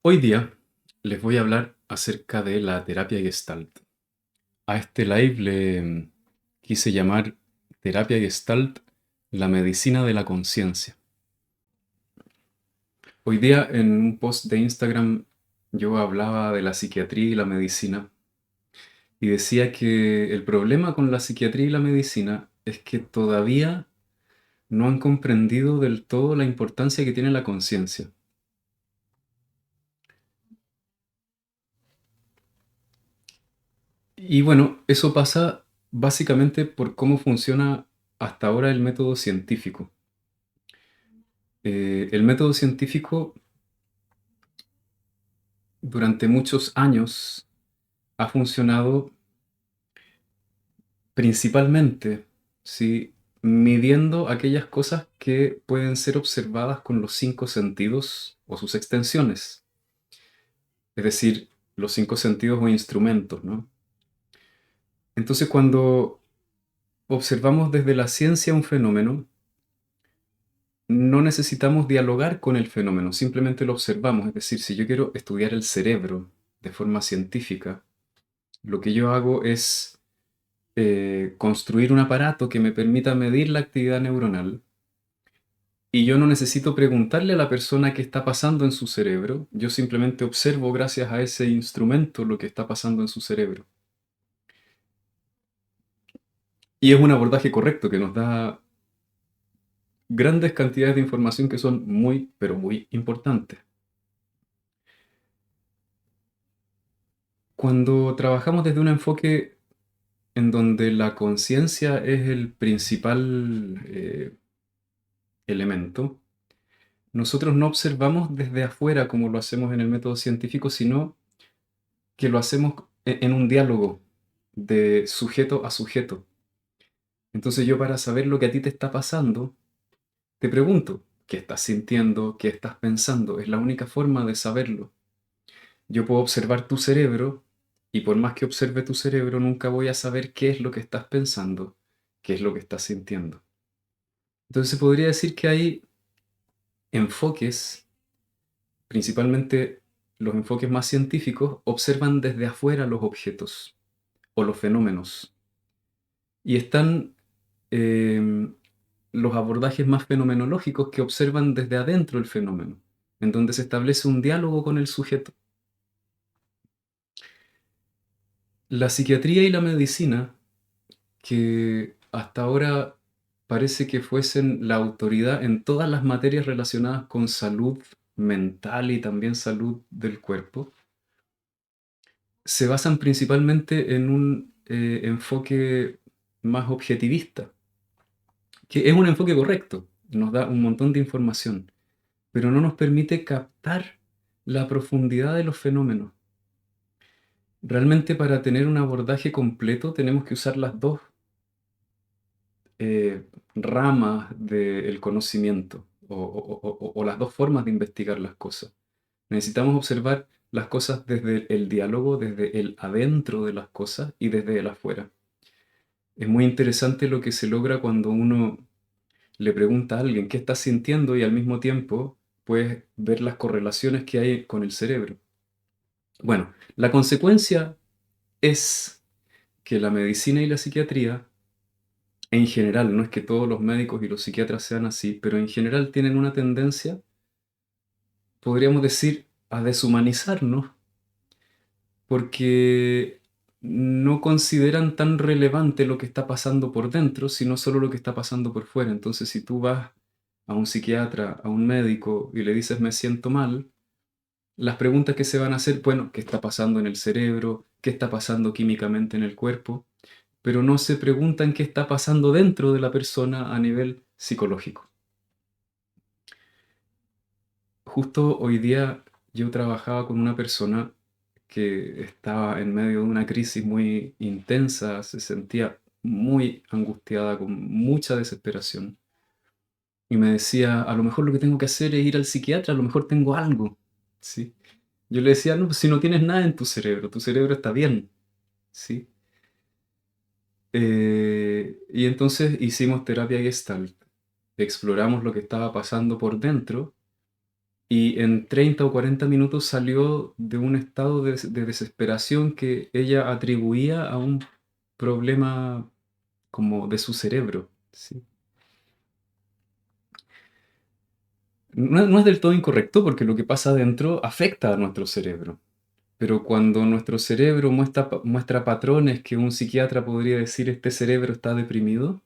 Hoy día les voy a hablar acerca de la terapia Gestalt. A este live le quise llamar terapia Gestalt, la medicina de la conciencia. Hoy día en un post de Instagram yo hablaba de la psiquiatría y la medicina y decía que el problema con la psiquiatría y la medicina es que todavía no han comprendido del todo la importancia que tiene la conciencia. Y bueno, eso pasa básicamente por cómo funciona hasta ahora el método científico. El método científico durante muchos años ha funcionado principalmente, ¿sí?, midiendo aquellas cosas que pueden ser observadas con los cinco sentidos o sus extensiones, es decir, los cinco sentidos o instrumentos, ¿no? Entonces, cuando observamos desde la ciencia un fenómeno, no necesitamos dialogar con el fenómeno, simplemente lo observamos. Es decir, si yo quiero estudiar el cerebro de forma científica, lo que yo hago es construir un aparato que me permita medir la actividad neuronal y yo no necesito preguntarle a la persona qué está pasando en su cerebro, yo simplemente observo gracias a ese instrumento lo que está pasando en su cerebro. Y es un abordaje correcto que nos da grandes cantidades de información que son muy, pero muy importantes. Cuando trabajamos desde un enfoque en donde la conciencia es el principal elemento, nosotros no observamos desde afuera como lo hacemos en el método científico, sino que lo hacemos en un diálogo de sujeto a sujeto. Entonces yo, para saber lo que a ti te está pasando, te pregunto, ¿qué estás sintiendo? ¿Qué estás pensando? Es la única forma de saberlo. Yo puedo observar tu cerebro y por más que observe tu cerebro, nunca voy a saber qué es lo que estás pensando, qué es lo que estás sintiendo. Entonces se podría decir que hay enfoques, principalmente los enfoques más científicos, observan desde afuera los objetos o los fenómenos. Y están eh, los abordajes más fenomenológicos que observan desde adentro el fenómeno, en donde se establece un diálogo con el sujeto. La psiquiatría y la medicina, que hasta ahora parece que fuesen la autoridad en todas las materias relacionadas con salud mental y también salud del cuerpo, se basan principalmente en un enfoque más objetivista, que es un enfoque correcto, nos da un montón de información, pero no nos permite captar la profundidad de los fenómenos. Realmente, para tener un abordaje completo tenemos que usar las dos eh, ramas del conocimiento o las dos formas de investigar las cosas. Necesitamos observar las cosas desde el diálogo, desde el adentro de las cosas y desde el afuera. Es muy interesante lo que se logra cuando uno le pregunta a alguien qué está sintiendo y al mismo tiempo puedes ver las correlaciones que hay con el cerebro. Bueno, la consecuencia es que la medicina y la psiquiatría, en general, no es que todos los médicos y los psiquiatras sean así, pero en general tienen una tendencia, podríamos decir, a deshumanizarnos porque no consideran tan relevante lo que está pasando por dentro, sino solo lo que está pasando por fuera. Entonces, si tú vas a un psiquiatra, a un médico y le dices me siento mal, las preguntas que se van a hacer, bueno, ¿qué está pasando en el cerebro? ¿Qué está pasando químicamente en el cuerpo? Pero no se preguntan qué está pasando dentro de la persona a nivel psicológico. Justo hoy día yo trabajaba con una persona que estaba en medio de una crisis muy intensa, se sentía muy angustiada, con mucha desesperación. Y me decía, a lo mejor lo que tengo que hacer es ir al psiquiatra, a lo mejor tengo algo, ¿sí? Yo le decía, no, pues si no tienes nada en tu cerebro está bien, ¿sí? Y entonces hicimos terapia Gestalt, exploramos lo que estaba pasando por dentro y en 30 o 40 minutos salió de un estado de desesperación que ella atribuía a un problema como de su cerebro, ¿sí? No es del todo incorrecto porque lo que pasa adentro afecta a nuestro cerebro. Pero cuando nuestro cerebro muestra patrones que un psiquiatra podría decir este cerebro está deprimido,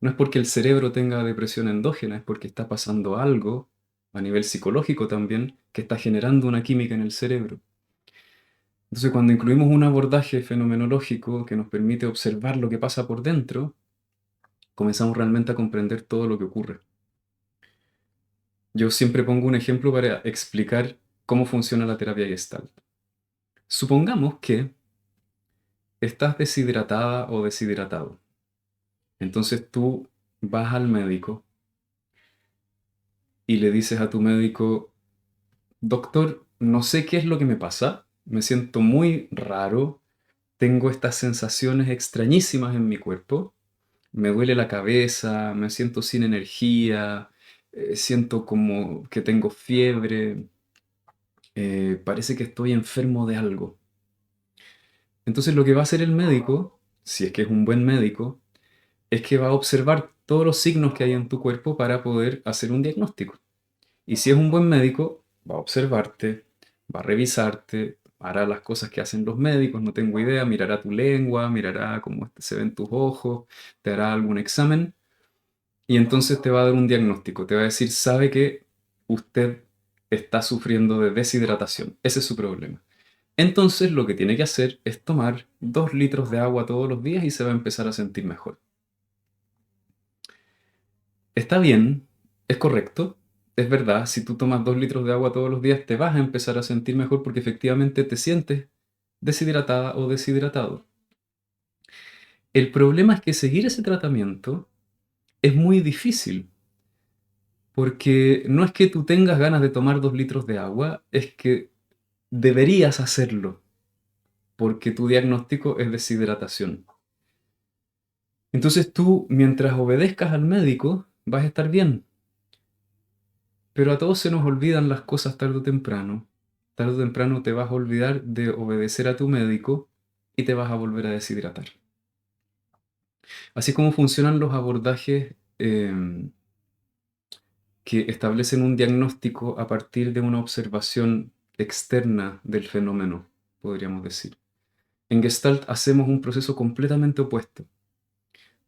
no es porque el cerebro tenga depresión endógena, es porque está pasando algo a nivel psicológico también que está generando una química en el cerebro. Entonces, cuando incluimos un abordaje fenomenológico que nos permite observar lo que pasa por dentro, comenzamos realmente a comprender todo lo que ocurre. Yo siempre pongo un ejemplo para explicar cómo funciona la terapia Gestalt. Supongamos que estás deshidratada o deshidratado. Entonces tú vas al médico y le dices a tu médico, doctor, no sé qué es lo que me pasa, me siento muy raro, tengo estas sensaciones extrañísimas en mi cuerpo, me duele la cabeza, me siento sin energía, siento como que tengo fiebre, parece que estoy enfermo de algo. Entonces lo que va a hacer el médico, si es que es un buen médico, es que va a observar todos los signos que hay en tu cuerpo para poder hacer un diagnóstico. Y si es un buen médico, va a observarte, va a revisarte, hará las cosas que hacen los médicos, no tengo idea, mirará tu lengua, mirará cómo se ven tus ojos, te hará algún examen y entonces te va a dar un diagnóstico. Te va a decir, sabe que usted está sufriendo de deshidratación. Ese es su problema. Entonces lo que tiene que hacer es tomar 2 litros de agua todos los días y se va a empezar a sentir mejor. Está bien, es correcto, es verdad, si tú tomas 2 litros de agua todos los días te vas a empezar a sentir mejor porque efectivamente te sientes deshidratada o deshidratado. El problema es que seguir ese tratamiento es muy difícil porque no es que tú tengas ganas de tomar 2 litros de agua, es que deberías hacerlo porque tu diagnóstico es deshidratación. Entonces tú, mientras obedezcas al médico, vas a estar bien. Pero a todos se nos olvidan las cosas tarde o temprano. Tarde o temprano te vas a olvidar de obedecer a tu médico y te vas a volver a deshidratar. Así como funcionan los abordajes que establecen un diagnóstico a partir de una observación externa del fenómeno, podríamos decir. En Gestalt hacemos un proceso completamente opuesto.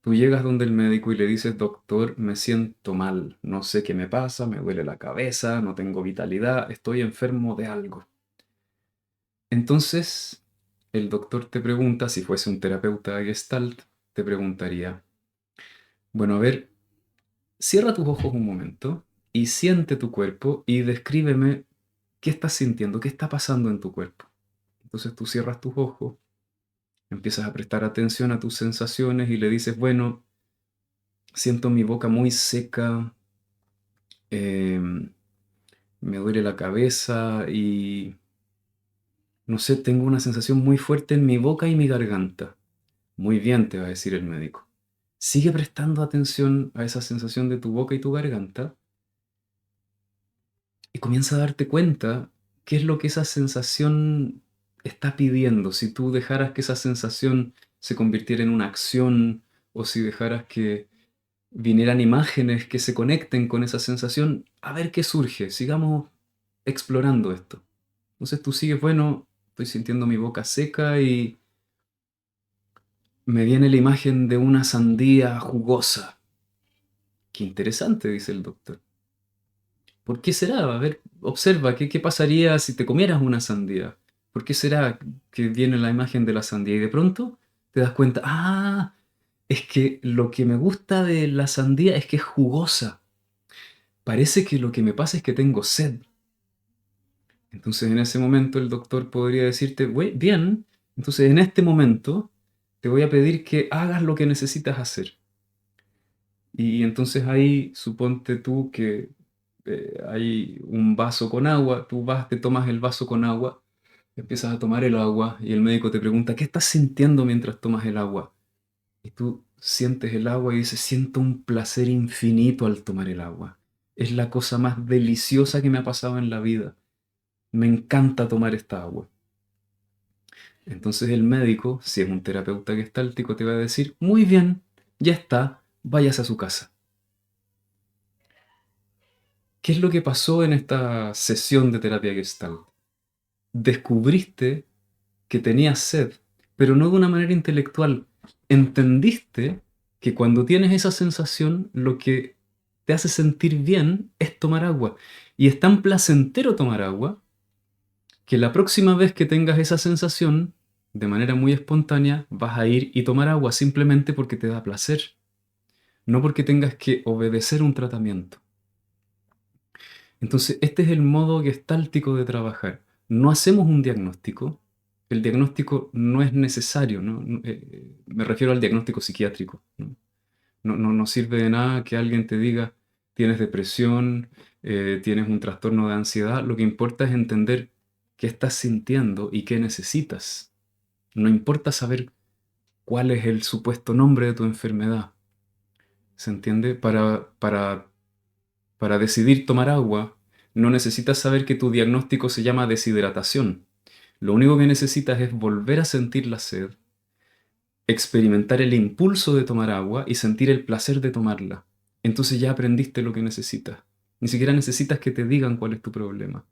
Tú llegas donde el médico y le dices, doctor, me siento mal, no sé qué me pasa, me duele la cabeza, no tengo vitalidad, estoy enfermo de algo. Entonces, el doctor te pregunta, si fuese un terapeuta de Gestalt, te preguntaría, bueno, a ver, cierra tus ojos un momento y siente tu cuerpo y descríbeme qué estás sintiendo, qué está pasando en tu cuerpo. Entonces tú cierras tus ojos, empiezas a prestar atención a tus sensaciones y le dices, bueno, siento mi boca muy seca, em, me duele la cabeza y, no sé, tengo una sensación muy fuerte en mi boca y mi garganta. Muy bien, te va a decir el médico. Sigue prestando atención a esa sensación de tu boca y tu garganta y comienza a darte cuenta qué es lo que esa sensación está pidiendo. Si tú dejaras que esa sensación se convirtiera en una acción o si dejaras que vinieran imágenes que se conecten con esa sensación, a ver qué surge. Sigamos explorando esto. Entonces tú sigues, bueno, estoy sintiendo mi boca seca y me viene la imagen de una sandía jugosa. Qué interesante, dice el doctor. ¿Por qué será? A ver, observa, ¿qué pasaría si te comieras una sandía? ¿Por qué será que viene la imagen de la sandía y de pronto te das cuenta, es que lo que me gusta de la sandía es que es jugosa. Parece que lo que me pasa es que tengo sed. Entonces en ese momento el doctor podría decirte, bien, entonces en este momento te voy a pedir que hagas lo que necesitas hacer. Y entonces ahí suponte tú que hay un vaso con agua, tú vas, te tomas el vaso con agua, empiezas a tomar el agua y el médico te pregunta, ¿qué estás sintiendo mientras tomas el agua? Y tú sientes el agua y dices, siento un placer infinito al tomar el agua. Es la cosa más deliciosa que me ha pasado en la vida. Me encanta tomar esta agua. Entonces el médico, si es un terapeuta gestáltico, te va a decir, muy bien, ya está, váyase a su casa. ¿Qué es lo que pasó en esta sesión de terapia gestalt? Descubriste que tenías sed, pero no de una manera intelectual. Entendiste que cuando tienes esa sensación, lo que te hace sentir bien es tomar agua. Y es tan placentero tomar agua que la próxima vez que tengas esa sensación, de manera muy espontánea, vas a ir y tomar agua simplemente porque te da placer, no porque tengas que obedecer un tratamiento. Entonces, este es el modo gestáltico de trabajar. No hacemos un diagnóstico. El diagnóstico no es necesario, ¿no? Me refiero al diagnóstico psiquiátrico, ¿no? No sirve de nada que alguien te diga, tienes depresión, tienes un trastorno de ansiedad. Lo que importa es entender qué estás sintiendo y qué necesitas. No importa saber cuál es el supuesto nombre de tu enfermedad. ¿Se entiende? Para decidir tomar agua, no necesitas saber que tu diagnóstico se llama deshidratación. Lo único que necesitas es volver a sentir la sed, experimentar el impulso de tomar agua y sentir el placer de tomarla. Entonces ya aprendiste lo que necesitas. Ni siquiera necesitas que te digan cuál es tu problema.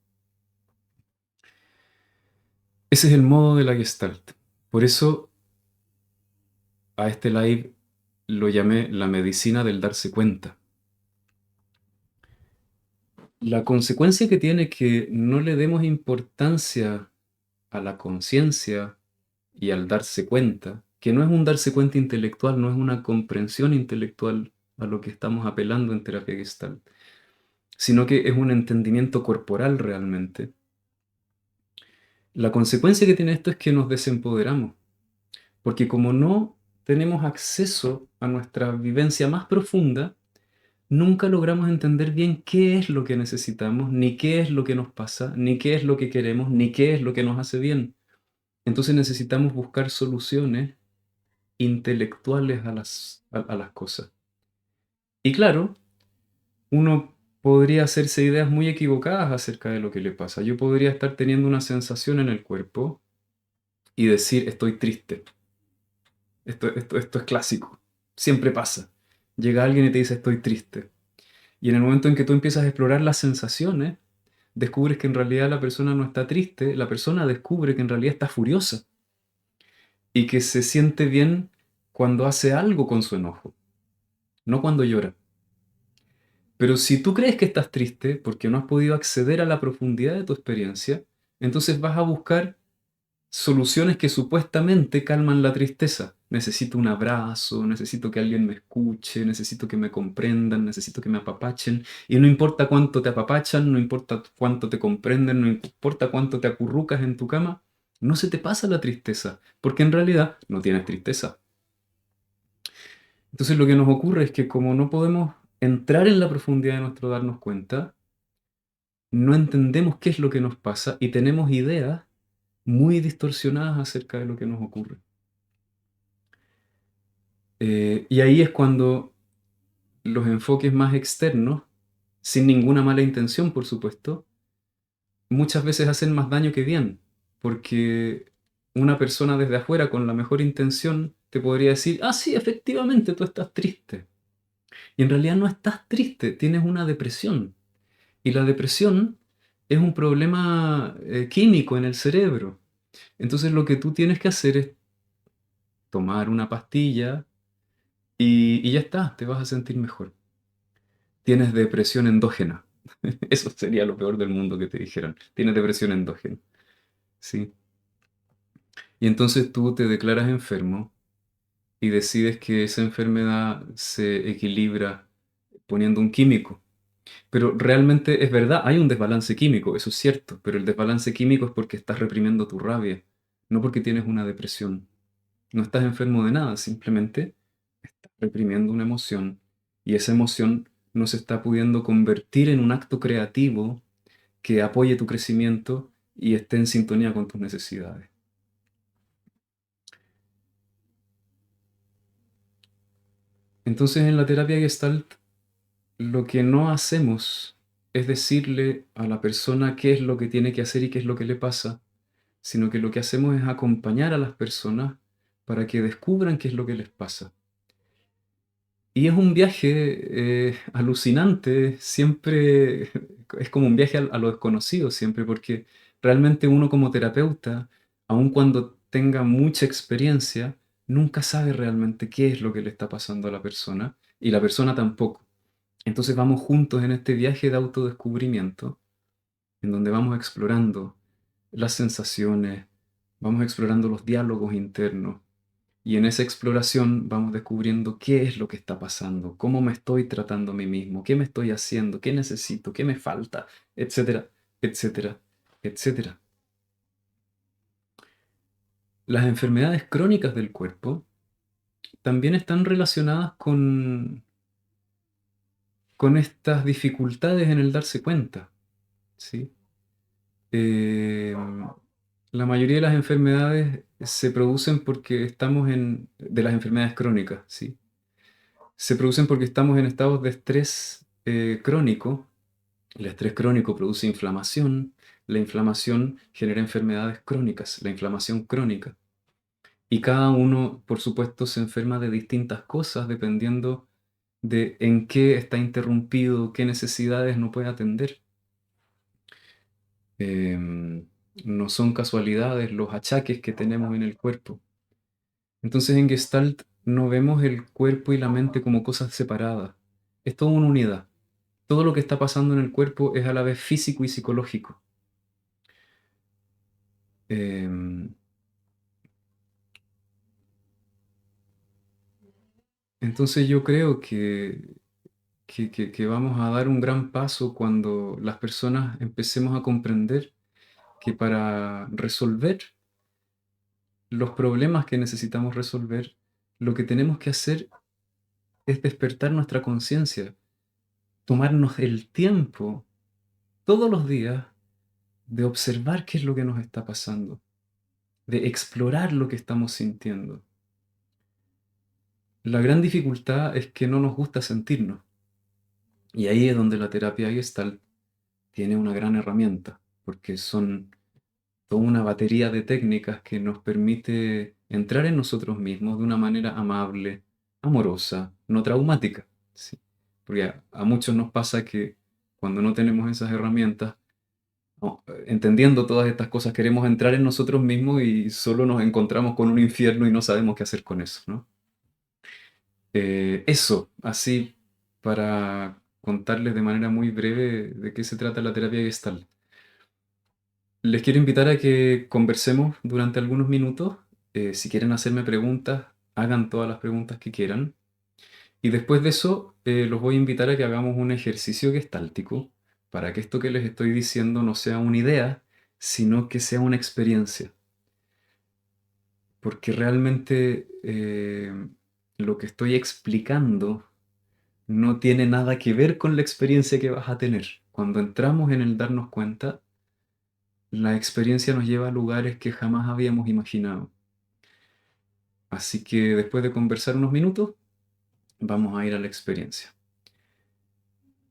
Ese es el modo de la Gestalt. Por eso a este live lo llamé la medicina del darse cuenta. La consecuencia que tiene que no le demos importancia a la conciencia y al darse cuenta, que no es un darse cuenta intelectual, no es una comprensión intelectual a lo que estamos apelando en terapia Gestalt, sino que es un entendimiento corporal realmente. La consecuencia que tiene esto es que nos desempoderamos, porque como no tenemos acceso a nuestra vivencia más profunda, nunca logramos entender bien qué es lo que necesitamos, ni qué es lo que nos pasa, ni qué es lo que queremos, ni qué es lo que nos hace bien. Entonces necesitamos buscar soluciones intelectuales a las cosas. Y claro, uno podría hacerse ideas muy equivocadas acerca de lo que le pasa. Yo podría estar teniendo una sensación en el cuerpo y decir, estoy triste. Esto es clásico. Siempre pasa. Llega alguien y te dice, estoy triste. Y en el momento en que tú empiezas a explorar las sensaciones, descubres que en realidad la persona no está triste, la persona descubre que en realidad está furiosa y que se siente bien cuando hace algo con su enojo, no cuando llora. Pero si tú crees que estás triste porque no has podido acceder a la profundidad de tu experiencia, entonces vas a buscar soluciones que supuestamente calman la tristeza. Necesito un abrazo, necesito que alguien me escuche, necesito que me comprendan, necesito que me apapachen. Y no importa cuánto te apapachan, no importa cuánto te comprenden, no importa cuánto te acurrucas en tu cama, no se te pasa la tristeza, porque en realidad no tienes tristeza. Entonces lo que nos ocurre es que como no podemos entrar en la profundidad de nuestro darnos cuenta, no entendemos qué es lo que nos pasa y tenemos ideas muy distorsionadas acerca de lo que nos ocurre. Y ahí es cuando los enfoques más externos, sin ninguna mala intención, por supuesto, muchas veces hacen más daño que bien, porque una persona desde afuera con la mejor intención te podría decir, ah, sí, efectivamente, tú estás triste. Y en realidad no estás triste, tienes una depresión. Y la depresión es un problema químico en el cerebro. Entonces lo que tú tienes que hacer es tomar una pastilla y ya está, te vas a sentir mejor. Tienes depresión endógena. Eso sería lo peor del mundo que te dijeran. Tienes depresión endógena. ¿Sí? Y entonces tú te declaras enfermo y decides que esa enfermedad se equilibra poniendo un químico. Pero realmente es verdad, hay un desbalance químico, eso es cierto, pero el desbalance químico es porque estás reprimiendo tu rabia, no porque tienes una depresión. No estás enfermo de nada, simplemente estás reprimiendo una emoción y esa emoción no se está pudiendo convertir en un acto creativo que apoye tu crecimiento y esté en sintonía con tus necesidades. Entonces en la terapia Gestalt Lo que no hacemos es decirle a la persona qué es lo que tiene que hacer y qué es lo que le pasa, sino que lo que hacemos es acompañar a las personas para que descubran qué es lo que les pasa. Y es un viaje alucinante, siempre es como un viaje a lo desconocido siempre, porque realmente uno como terapeuta, aun cuando tenga mucha experiencia, nunca sabe realmente qué es lo que le está pasando a la persona y la persona tampoco. Entonces vamos juntos en este viaje de autodescubrimiento, en donde vamos explorando las sensaciones, vamos explorando los diálogos internos, y en esa exploración vamos descubriendo qué es lo que está pasando, cómo me estoy tratando a mí mismo, qué me estoy haciendo, qué necesito, qué me falta, etcétera, etcétera, etcétera. Las enfermedades crónicas del cuerpo también están relacionadas con estas dificultades en el darse cuenta, ¿sí? Eh, la mayoría de las enfermedades se producen porque estamos de las enfermedades crónicas, ¿sí? Se producen porque estamos en estados de estrés crónico. El estrés crónico produce inflamación. La inflamación genera enfermedades crónicas, la inflamación crónica. Y cada uno, por supuesto, se enferma de distintas cosas dependiendo de en qué está interrumpido, qué necesidades no puede atender. No son casualidades los achaques que tenemos en el cuerpo. Entonces en Gestalt no vemos el cuerpo y la mente como cosas separadas. Es toda una unidad. Todo lo que está pasando en el cuerpo es a la vez físico y psicológico. Em, entonces yo creo que vamos a dar un gran paso cuando las personas empecemos a comprender que para resolver los problemas que necesitamos resolver, lo que tenemos que hacer es despertar nuestra conciencia, tomarnos el tiempo todos los días de observar qué es lo que nos está pasando, de explorar lo que estamos sintiendo. La gran dificultad es que no nos gusta sentirnos. Y ahí es donde la terapia Gestalt tiene una gran herramienta, porque son toda una batería de técnicas que nos permite entrar en nosotros mismos de una manera amable, amorosa, no traumática. ¿Sí? Porque a muchos nos pasa que cuando no tenemos esas herramientas, entendiendo todas estas cosas, queremos entrar en nosotros mismos y solo nos encontramos con un infierno y no sabemos qué hacer con eso, ¿no? Eso, así para contarles de manera muy breve de qué se trata la terapia Gestalt. Les quiero invitar a que conversemos durante algunos minutos. Si quieren hacerme preguntas, hagan todas las preguntas que quieran. Y después de eso, los voy a invitar a que hagamos un ejercicio gestáltico para que esto que les estoy diciendo no sea una idea, sino que sea una experiencia. Porque realmente lo que estoy explicando no tiene nada que ver con la experiencia que vas a tener. Cuando entramos en el darnos cuenta, la experiencia nos lleva a lugares que jamás habíamos imaginado. Así que después de conversar unos minutos, vamos a ir a la experiencia.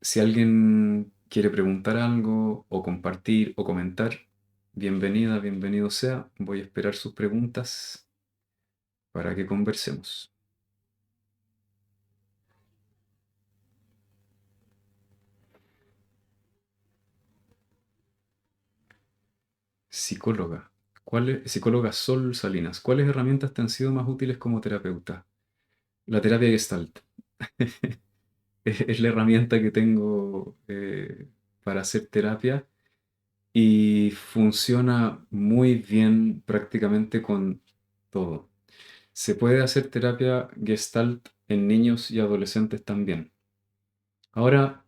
Si alguien quiere preguntar algo o compartir o comentar, bienvenida, bienvenido sea. Voy a esperar sus preguntas para que conversemos. Psicóloga. Psicóloga Sol Salinas. ¿Cuáles herramientas te han sido más útiles como terapeuta? La terapia Gestalt. Es la herramienta que tengo para hacer terapia y funciona muy bien prácticamente con todo. Se puede hacer terapia Gestalt en niños y adolescentes también. Ahora,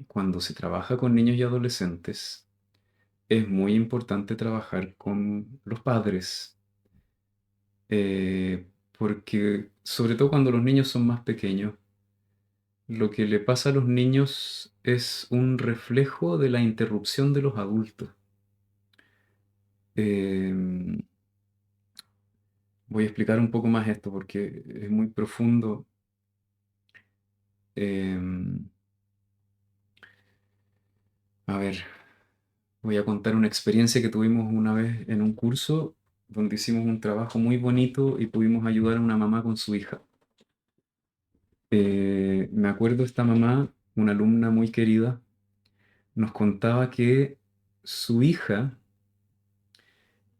cuando se trabaja con niños y adolescentes, es muy importante trabajar con los padres, porque sobre todo cuando los niños son más pequeños, lo que le pasa a los niños es un reflejo de la interrupción de los adultos. Em, Voy a explicar un poco más esto porque es muy profundo. em, a ver, voy a contar una experiencia que tuvimos una vez en un curso donde hicimos un trabajo muy bonito y pudimos ayudar a una mamá con su hija. Me acuerdo esta mamá, una alumna muy querida, nos contaba que su hija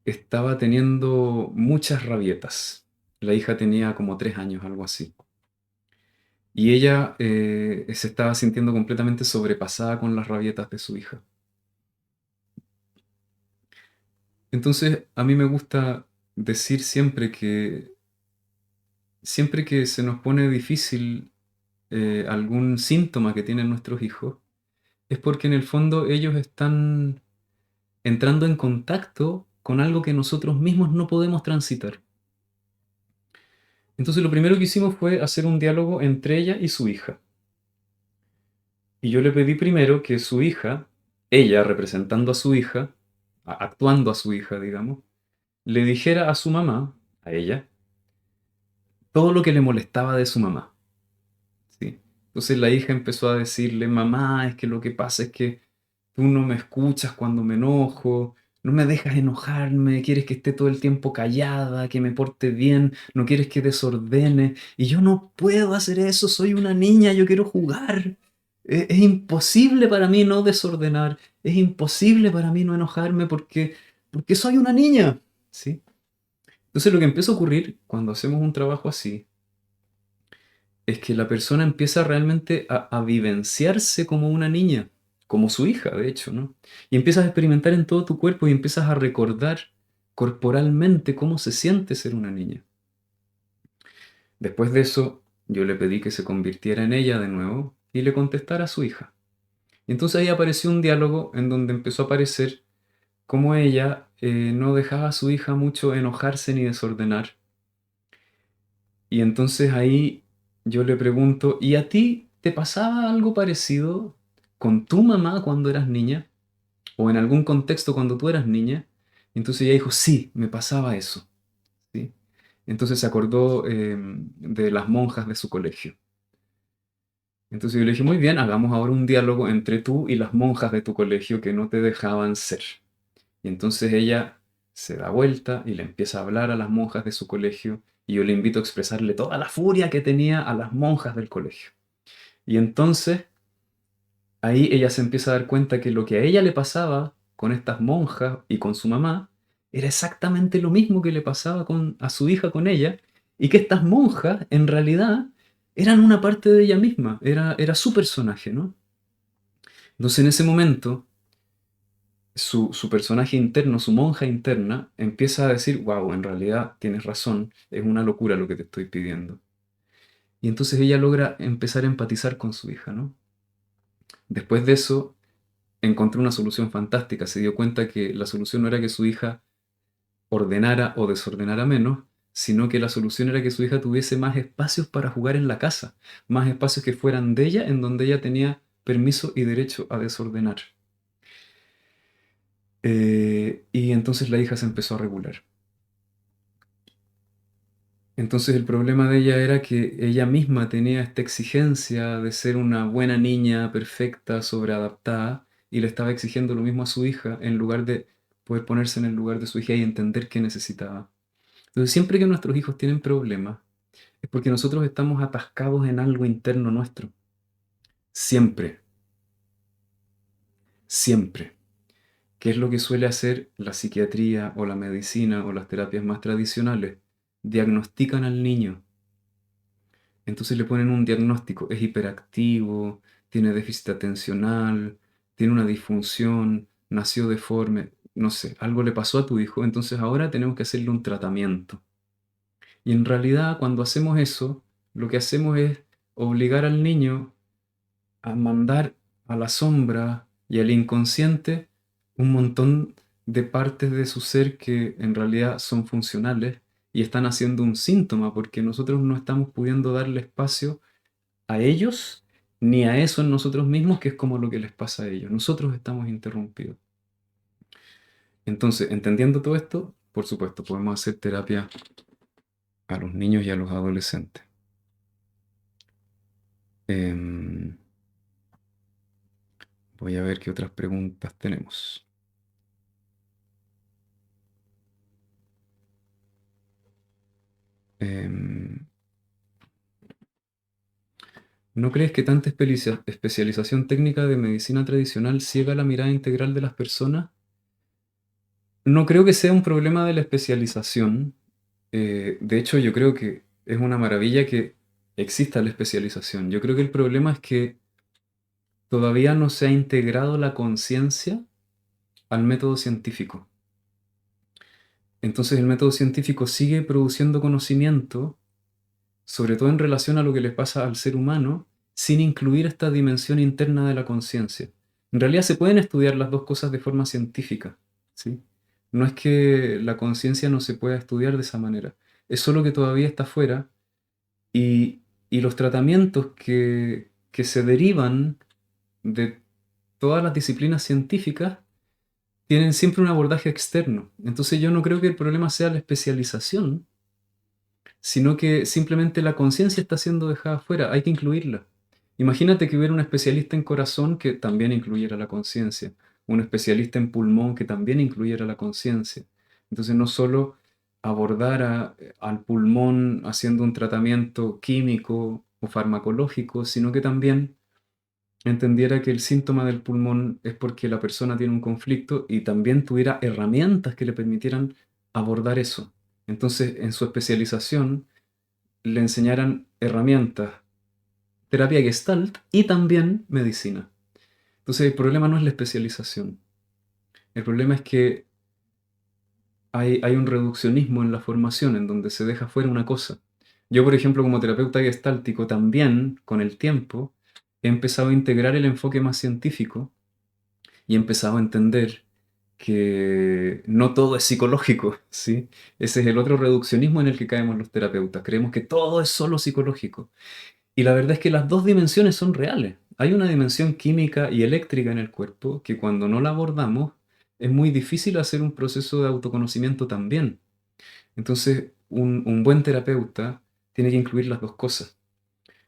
estaba teniendo muchas rabietas. La hija tenía como 3 años, algo así. Y ella se estaba sintiendo completamente sobrepasada con las rabietas de su hija. Entonces, a mí me gusta decir siempre que se nos pone difícil algún síntoma que tienen nuestros hijos, es porque en el fondo ellos están entrando en contacto con algo que nosotros mismos no podemos transitar. Entonces lo primero que hicimos fue hacer un diálogo entre ella y su hija. Y yo le pedí primero que su hija, ella representando a su hija, actuando a su hija, digamos, le dijera a su mamá, a ella, todo lo que le molestaba de su mamá. ¿Sí? Entonces la hija empezó a decirle, mamá, es que lo que pasa es que tú no me escuchas cuando me enojo, no me dejas enojarme, quieres que esté todo el tiempo callada, que me porte bien, no quieres que desordene, y yo no puedo hacer eso, soy una niña, yo quiero jugar. Es imposible para mí no desordenar, es imposible para mí no enojarme porque soy una niña. ¿Sí? Entonces lo que empieza a ocurrir cuando hacemos un trabajo así es que la persona empieza realmente a vivenciarse como una niña, como su hija, de hecho, ¿no? Y empiezas a experimentar en todo tu cuerpo y empiezas a recordar corporalmente cómo se siente ser una niña. Después de eso, yo le pedí que se convirtiera en ella de nuevo y le contestara a su hija. Y entonces ahí apareció un diálogo en donde empezó a aparecer cómo ella no dejaba a su hija mucho enojarse ni desordenar. Y entonces ahí yo le pregunto, ¿y a ti te pasaba algo parecido con tu mamá cuando eras niña? ¿O en algún contexto cuando tú eras niña? Entonces ella dijo, sí, me pasaba eso. ¿Sí? Entonces se acordó de las monjas de su colegio. Entonces yo le dije, muy bien, hagamos ahora un diálogo entre tú y las monjas de tu colegio que no te dejaban ser. Y entonces ella se da vuelta y le empieza a hablar a las monjas de su colegio y yo le invito a expresarle toda la furia que tenía a las monjas del colegio. Y entonces ahí ella se empieza a dar cuenta que lo que a ella le pasaba con estas monjas y con su mamá era exactamente lo mismo que le pasaba a su hija con ella y que estas monjas en realidad eran una parte de ella misma, era su personaje, ¿no? Entonces en ese momento su personaje interno, su monja interna, empieza a decir, wow, en realidad tienes razón, es una locura lo que te estoy pidiendo. Y entonces ella logra empezar a empatizar con su hija, ¿no? Después de eso, encontró una solución fantástica. Se dio cuenta que la solución no era que su hija ordenara o desordenara menos, sino que la solución era que su hija tuviese más espacios para jugar en la casa, más espacios que fueran de ella, en donde ella tenía permiso y derecho a desordenar. Y entonces la hija se empezó a regular. Entonces el problema de ella era que ella misma tenía esta exigencia de ser una buena niña, perfecta, sobreadaptada, y le estaba exigiendo lo mismo a su hija en lugar de poder ponerse en el lugar de su hija y entender qué necesitaba. Entonces siempre que nuestros hijos tienen problemas, es porque nosotros estamos atascados en algo interno nuestro. Siempre, siempre. ¿Qué es lo que suele hacer la psiquiatría o la medicina o las terapias más tradicionales? Diagnostican al niño. Entonces le ponen un diagnóstico, es hiperactivo, tiene déficit atencional, tiene una disfunción, nació deforme, no sé, algo le pasó a tu hijo, entonces ahora tenemos que hacerle un tratamiento. Y en realidad cuando hacemos eso, lo que hacemos es obligar al niño a mandar a la sombra y al inconsciente un montón de partes de su ser que en realidad son funcionales y están haciendo un síntoma porque nosotros no estamos pudiendo darle espacio a ellos ni a eso en nosotros mismos, que es como lo que les pasa a ellos. Nosotros estamos interrumpidos. Entonces, entendiendo todo esto, por supuesto, podemos hacer terapia a los niños y a los adolescentes. Em, Voy a ver qué otras preguntas tenemos. Em, ¿No crees que tanta especialización técnica de medicina tradicional ciega la mirada integral de las personas? No creo que sea un problema de la especialización. De hecho, yo creo que es una maravilla que exista la especialización. Yo creo que el problema es que todavía no se ha integrado la conciencia al método científico. Entonces el método científico sigue produciendo conocimiento, sobre todo en relación a lo que le pasa al ser humano, sin incluir esta dimensión interna de la conciencia. En realidad se pueden estudiar las dos cosas de forma científica, ¿sí? No es que la conciencia no se pueda estudiar de esa manera, es solo que todavía está fuera y, y los tratamientos que se derivan de todas las disciplinas científicas tienen siempre un abordaje externo. Entonces yo no creo que el problema sea la especialización, sino que simplemente la conciencia está siendo dejada fuera, hay que incluirla. Imagínate que hubiera un especialista en corazón que también incluyera la conciencia, un especialista en pulmón que también incluyera la conciencia. Entonces no solo abordara al pulmón haciendo un tratamiento químico o farmacológico, sino que también entendiera que el síntoma del pulmón es porque la persona tiene un conflicto y también tuviera herramientas que le permitieran abordar eso. Entonces, en su especialización, le enseñaran herramientas, terapia Gestalt y también medicina. Entonces, el problema no es la especialización. El problema es que hay un reduccionismo en la formación en donde se deja fuera una cosa. Yo, por ejemplo, como terapeuta gestáltico, también con el tiempo he empezado a integrar el enfoque más científico y he empezado a entender que no todo es psicológico, ¿sí? Ese es el otro reduccionismo en el que caemos los terapeutas. Creemos que todo es solo psicológico. Y la verdad es que las dos dimensiones son reales. Hay una dimensión química y eléctrica en el cuerpo que cuando no la abordamos es muy difícil hacer un proceso de autoconocimiento también. Entonces, un buen terapeuta tiene que incluir las dos cosas.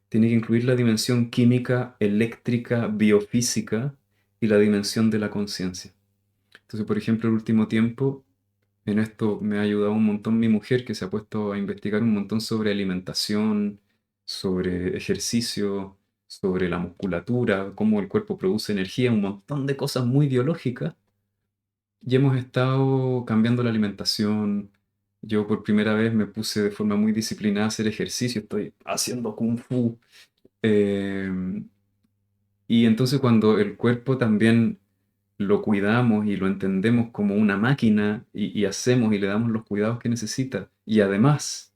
Tiene que incluir la dimensión química, eléctrica, biofísica y la dimensión de la conciencia. Entonces, por ejemplo, el último tiempo, en esto me ha ayudado un montón mi mujer, que se ha puesto a investigar un montón sobre alimentación, sobre ejercicio, sobre la musculatura, cómo el cuerpo produce energía, un montón de cosas muy biológicas. Y hemos estado cambiando la alimentación. Yo por primera vez me puse de forma muy disciplinada a hacer ejercicio, estoy haciendo kung fu. Eh, y entonces cuando el cuerpo también lo cuidamos y lo entendemos como una máquina y hacemos y le damos los cuidados que necesita, y además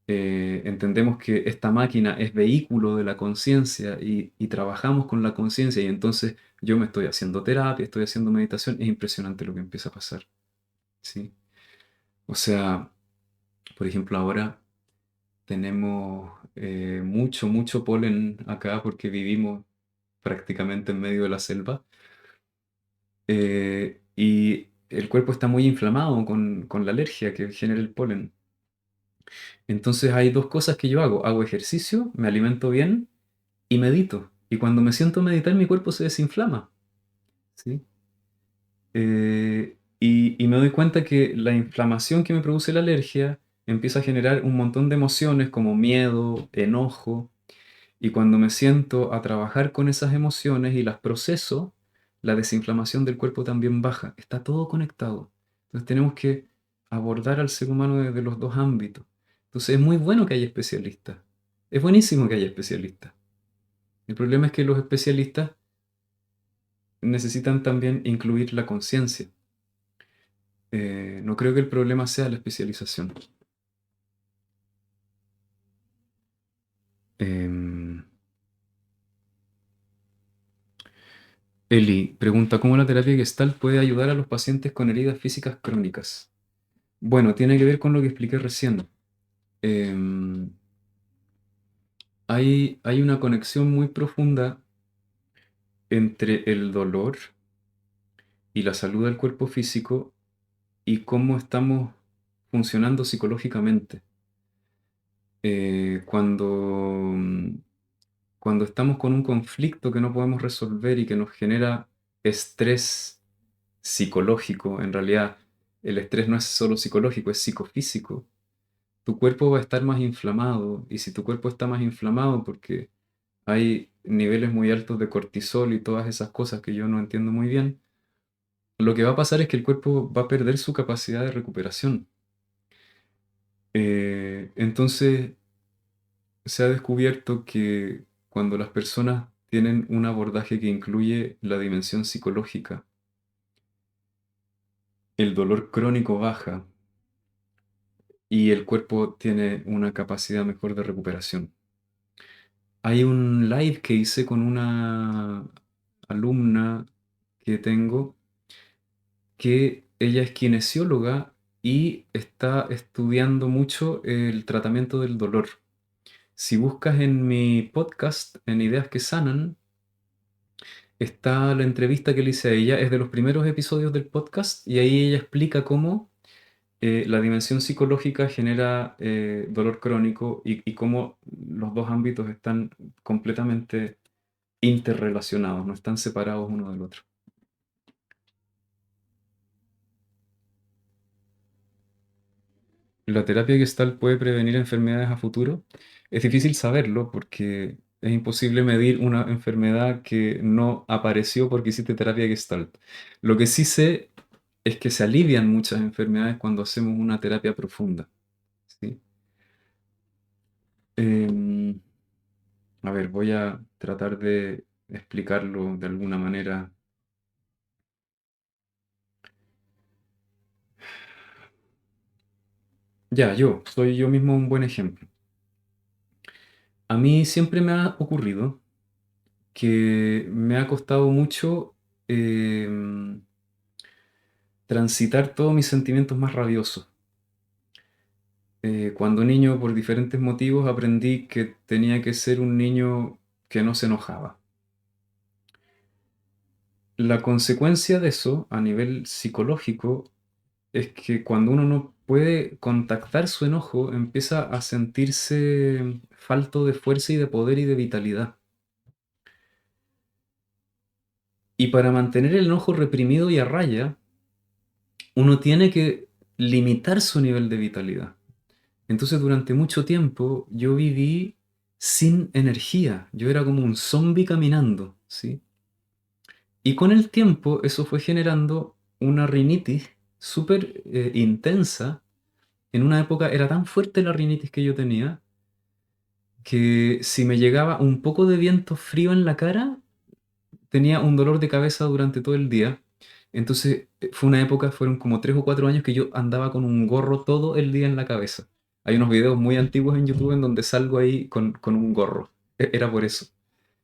entendemos que esta máquina es vehículo de la conciencia y trabajamos con la conciencia y entonces yo me estoy haciendo terapia, estoy haciendo meditación, es impresionante lo que empieza a pasar, ¿sí? O sea, por ejemplo, ahora tenemos mucho polen acá porque vivimos prácticamente en medio de la selva. Y el cuerpo está muy inflamado con la alergia que genera el polen. Entonces hay dos cosas que yo hago. Hago ejercicio, me alimento bien y medito. Y cuando me siento a meditar, mi cuerpo se desinflama, ¿sí? Y me doy cuenta que la inflamación que me produce la alergia empieza a generar un montón de emociones como miedo, enojo. Y cuando me siento a trabajar con esas emociones y las proceso, la desinflamación del cuerpo también baja. Está todo conectado. Entonces tenemos que abordar al ser humano desde los dos ámbitos. Entonces es muy bueno que haya especialistas. Es buenísimo que haya especialistas. El problema es que los especialistas necesitan también incluir la conciencia. No creo que el problema sea la especialización. Em, Eli pregunta, ¿cómo la terapia Gestalt puede ayudar a los pacientes con heridas físicas crónicas? Bueno, tiene que ver con lo que expliqué recién. Em, hay una conexión muy profunda entre el dolor y la salud del cuerpo físico y cómo estamos funcionando psicológicamente. Cuando cuando estamos con un conflicto que no podemos resolver y que nos genera estrés psicológico, en realidad el estrés no es solo psicológico, es psicofísico, tu cuerpo va a estar más inflamado, y si tu cuerpo está más inflamado porque hay niveles muy altos de cortisol y todas esas cosas que yo no entiendo muy bien, lo que va a pasar es que el cuerpo va a perder su capacidad de recuperación. Entonces, se ha descubierto que cuando las personas tienen un abordaje que incluye la dimensión psicológica, el dolor crónico baja y el cuerpo tiene una capacidad mejor de recuperación. Hay un live que hice con una alumna que tengo, que ella es kinesióloga y está estudiando mucho el tratamiento del dolor. Si buscas en mi podcast, en Ideas que Sanan, está la entrevista que le hice a ella, es de los primeros episodios del podcast, y ahí ella explica cómo la dimensión psicológica genera dolor crónico, y cómo los dos ámbitos están completamente interrelacionados, no están separados uno del otro. ¿La terapia Gestalt puede prevenir enfermedades a futuro? Es difícil saberlo porque es imposible medir una enfermedad que no apareció porque hiciste terapia Gestalt. Lo que sí sé es que se alivian muchas enfermedades cuando hacemos una terapia profunda, ¿sí? Em, a ver, voy a tratar de explicarlo de alguna manera. Ya, soy yo mismo un buen ejemplo. A mí siempre me ha ocurrido que me ha costado mucho transitar todos mis sentimientos más rabiosos. Cuando niño, por diferentes motivos, aprendí que tenía que ser un niño que no se enojaba. La consecuencia de eso, a nivel psicológico, es que cuando uno no puede contactar su enojo, empieza a sentirse falto de fuerza y de poder y de vitalidad. Y para mantener el enojo reprimido y a raya, uno tiene que limitar su nivel de vitalidad. Entonces, durante mucho tiempo yo viví sin energía. Yo era como un zombie caminando, ¿sí? Y con el tiempo eso fue generando una rinitis súper intensa. En una época era tan fuerte la rinitis que yo tenía que si me llegaba un poco de viento frío en la cara, tenía un dolor de cabeza durante todo el día. Entonces fue una época, fueron como 3 o 4 años que yo andaba con un gorro todo el día en la cabeza. Hay unos videos muy antiguos en YouTube en donde salgo ahí con un gorro. Era por eso.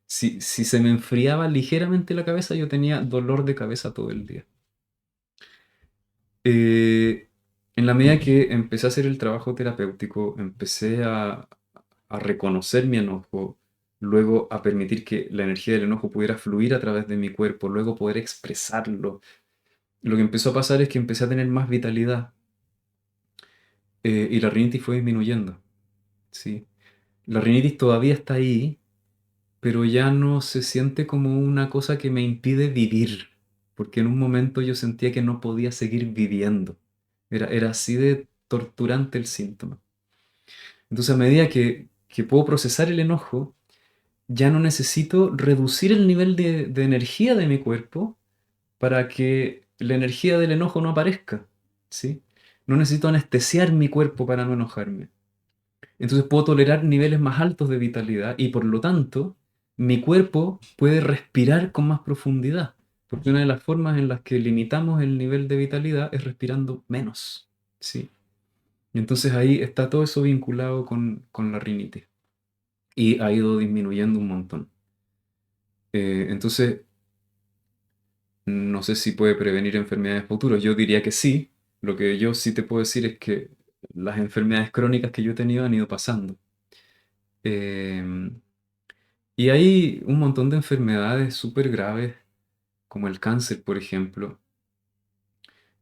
Si se me enfriaba ligeramente la cabeza, yo tenía dolor de cabeza todo el día. Eh, en la medida que empecé a hacer el trabajo terapéutico, empecé a reconocer mi enojo, luego a permitir que la energía del enojo pudiera fluir a través de mi cuerpo, luego poder expresarlo. Lo que empezó a pasar es que empecé a tener más vitalidad, y la rinitis fue disminuyendo, ¿sí? La rinitis todavía está ahí, pero ya no se siente como una cosa que me impide vivir, porque en un momento yo sentía que no podía seguir viviendo. Era así de torturante el síntoma. Entonces, a medida que puedo procesar el enojo, ya no necesito reducir el nivel de energía de mi cuerpo para que la energía del enojo no aparezca, ¿sí? No necesito anestesiar mi cuerpo para no enojarme. Entonces puedo tolerar niveles más altos de vitalidad y por lo tanto mi cuerpo puede respirar con más profundidad, porque una de las formas en las que limitamos el nivel de vitalidad es respirando menos, ¿sí? Y entonces ahí está todo eso vinculado con la rinitis y ha ido disminuyendo un montón. Entonces, no sé si puede prevenir enfermedades futuras. Yo diría que sí. Lo que yo sí te puedo decir es que las enfermedades crónicas que yo he tenido han ido pasando. Eh, y hay un montón de enfermedades súper graves, como el cáncer, por ejemplo,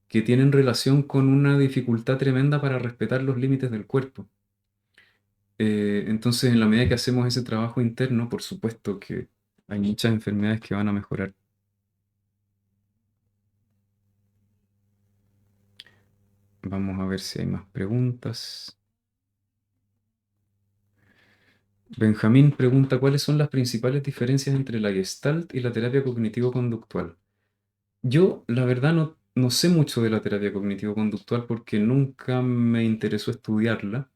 que tienen relación con una dificultad tremenda para respetar los límites del cuerpo. Entonces, en la medida que hacemos ese trabajo interno, por supuesto que hay muchas enfermedades que van a mejorar. Vamos a ver si hay más preguntas. Benjamín pregunta, ¿cuáles son las principales diferencias entre la Gestalt y la terapia cognitivo-conductual? Yo, la verdad, no sé mucho de la terapia cognitivo-conductual porque nunca me interesó estudiarla.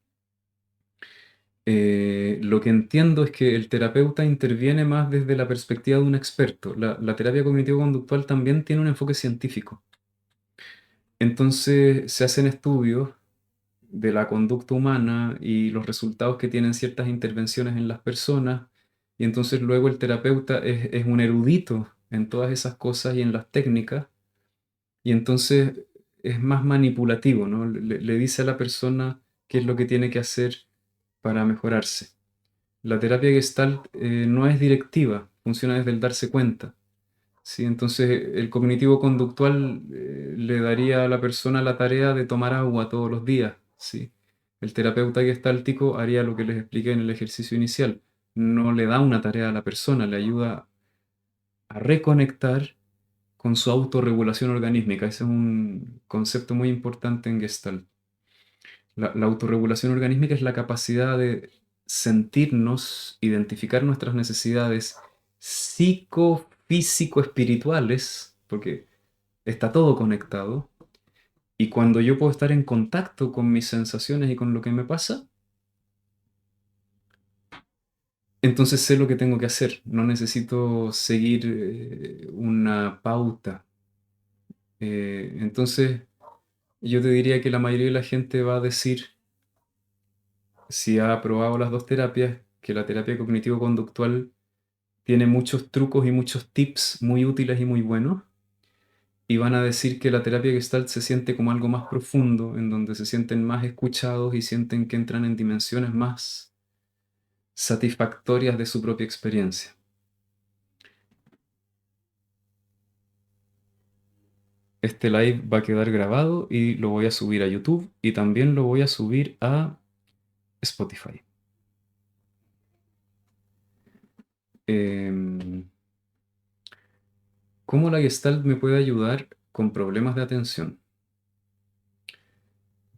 Lo que entiendo es que el terapeuta interviene más desde la perspectiva de un experto. La terapia cognitivo-conductual también tiene un enfoque científico. Entonces se hacen estudios de la conducta humana y los resultados que tienen ciertas intervenciones en las personas, y entonces luego el terapeuta es un erudito en todas esas cosas y en las técnicas, y entonces es más manipulativo, ¿no? Le dice a la persona qué es lo que tiene que hacer para mejorarse. La terapia Gestalt no es directiva, funciona desde el darse cuenta. ¿Sí? Entonces, el cognitivo conductual le daría a la persona la tarea de tomar agua todos los días. ¿Sí? El terapeuta gestáltico haría lo que les expliqué en el ejercicio inicial. No le da una tarea a la persona, le ayuda a reconectar con su autorregulación organísmica. Ese es un concepto muy importante en Gestalt. La autorregulación organísmica es la capacidad de sentirnos, identificar nuestras necesidades psicofísico-espirituales, porque está todo conectado, y cuando yo puedo estar en contacto con mis sensaciones y con lo que me pasa, entonces sé lo que tengo que hacer, no necesito seguir una pauta. Entonces, yo te diría que la mayoría de la gente va a decir, si ha probado las dos terapias, que la terapia cognitivo-conductual tiene muchos trucos y muchos tips muy útiles y muy buenos. Y van a decir que la terapia Gestalt se siente como algo más profundo, en donde se sienten más escuchados y sienten que entran en dimensiones más satisfactorias de su propia experiencia. Este live va a quedar grabado y lo voy a subir a YouTube y también lo voy a subir a Spotify. Em, ¿Cómo la Gestalt me puede ayudar con problemas de atención?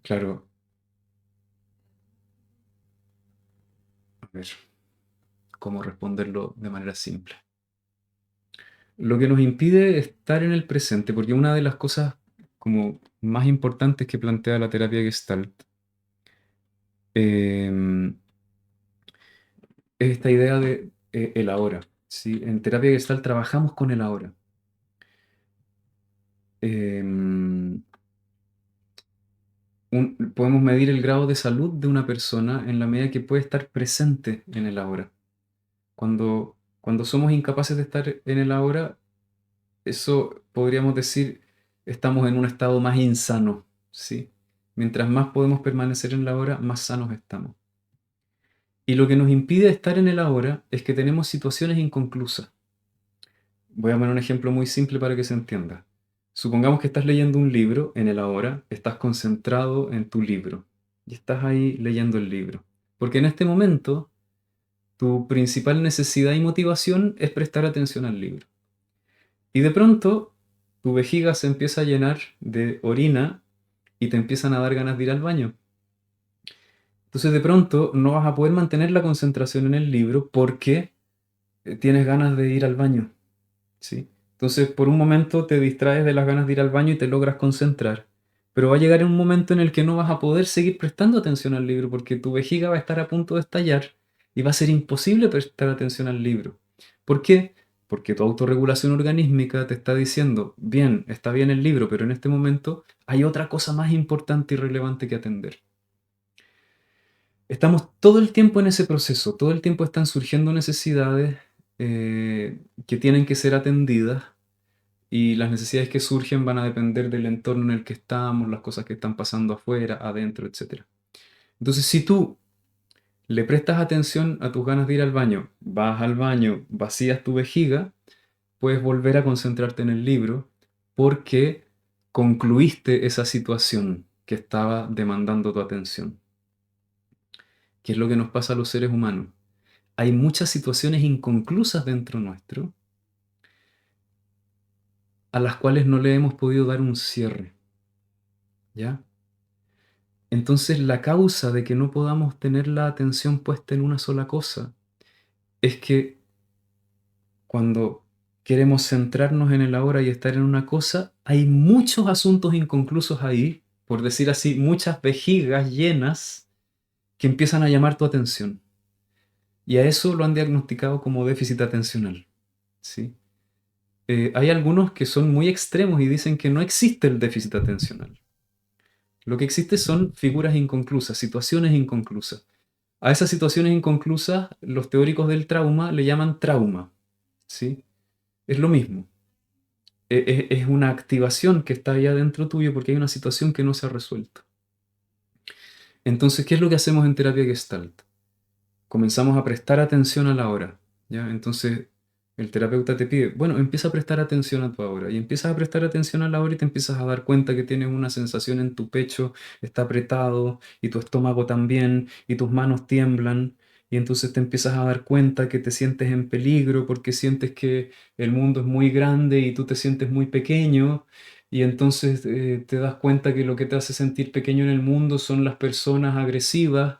Claro, a ver, ¿cómo responderlo de manera simple? Lo que nos impide estar en el presente, porque una de las cosas como más importantes que plantea la terapia Gestalt em, es esta idea de el ahora. ¿Sí? En terapia Gestalt trabajamos con el ahora. Em, Podemos medir el grado de salud de una persona en la medida que puede estar presente en el ahora. Cuando somos incapaces de estar en el ahora, eso podríamos decir, estamos en un estado más insano, ¿sí? Mientras más podemos permanecer en la ahora, más sanos estamos. Y lo que nos impide estar en el ahora es que tenemos situaciones inconclusas. Voy a poner un ejemplo muy simple para que se entienda. Supongamos que estás leyendo un libro en el ahora, estás concentrado en tu libro y estás ahí leyendo el libro. Porque en este momento, tu principal necesidad y motivación es prestar atención al libro. Y de pronto, tu vejiga se empieza a llenar de orina y te empiezan a dar ganas de ir al baño. Entonces, de pronto, no vas a poder mantener la concentración en el libro porque tienes ganas de ir al baño, ¿sí? Entonces, por un momento te distraes de las ganas de ir al baño y te logras concentrar. Pero va a llegar un momento en el que no vas a poder seguir prestando atención al libro porque tu vejiga va a estar a punto de estallar y va a ser imposible prestar atención al libro. ¿Por qué? Porque tu autorregulación organísmica te está diciendo, bien, está bien el libro, pero en este momento hay otra cosa más importante y relevante que atender. Estamos todo el tiempo en ese proceso, todo el tiempo están surgiendo necesidades que tienen que ser atendidas, y las necesidades que surgen van a depender del entorno en el que estamos, las cosas que están pasando afuera, adentro, etc. Entonces, si tú le prestas atención a tus ganas de ir al baño, vas al baño, vacías tu vejiga, puedes volver a concentrarte en el libro porque concluiste esa situación que estaba demandando tu atención. ¿Qué es lo que nos pasa a los seres humanos? Hay muchas situaciones inconclusas dentro nuestro a las cuales no le hemos podido dar un cierre, ¿ya? Entonces la causa de que no podamos tener la atención puesta en una sola cosa es que cuando queremos centrarnos en el ahora y estar en una cosa, hay muchos asuntos inconclusos ahí, por decir así, muchas vejigas llenas que empiezan a llamar tu atención. Y a eso lo han diagnosticado como déficit atencional, ¿sí? Hay algunos que son muy extremos y dicen que no existe el déficit atencional. Lo que existe son figuras inconclusas, situaciones inconclusas. A esas situaciones inconclusas, los teóricos del trauma le llaman trauma, ¿sí? Es lo mismo. Es una activación que está allá dentro tuyo porque hay una situación que no se ha resuelto. Entonces, ¿qué es lo que hacemos en terapia Gestalt? Comenzamos a prestar atención a la hora, ¿ya? Entonces, el terapeuta te pide, bueno, empieza a prestar atención a tu ahora, y empiezas a prestar atención a la hora y te empiezas a dar cuenta que tienes una sensación en tu pecho, está apretado, y tu estómago también, y tus manos tiemblan, y entonces te empiezas a dar cuenta que te sientes en peligro porque sientes que el mundo es muy grande y tú te sientes muy pequeño, y entonces te das cuenta que lo que te hace sentir pequeño en el mundo son las personas agresivas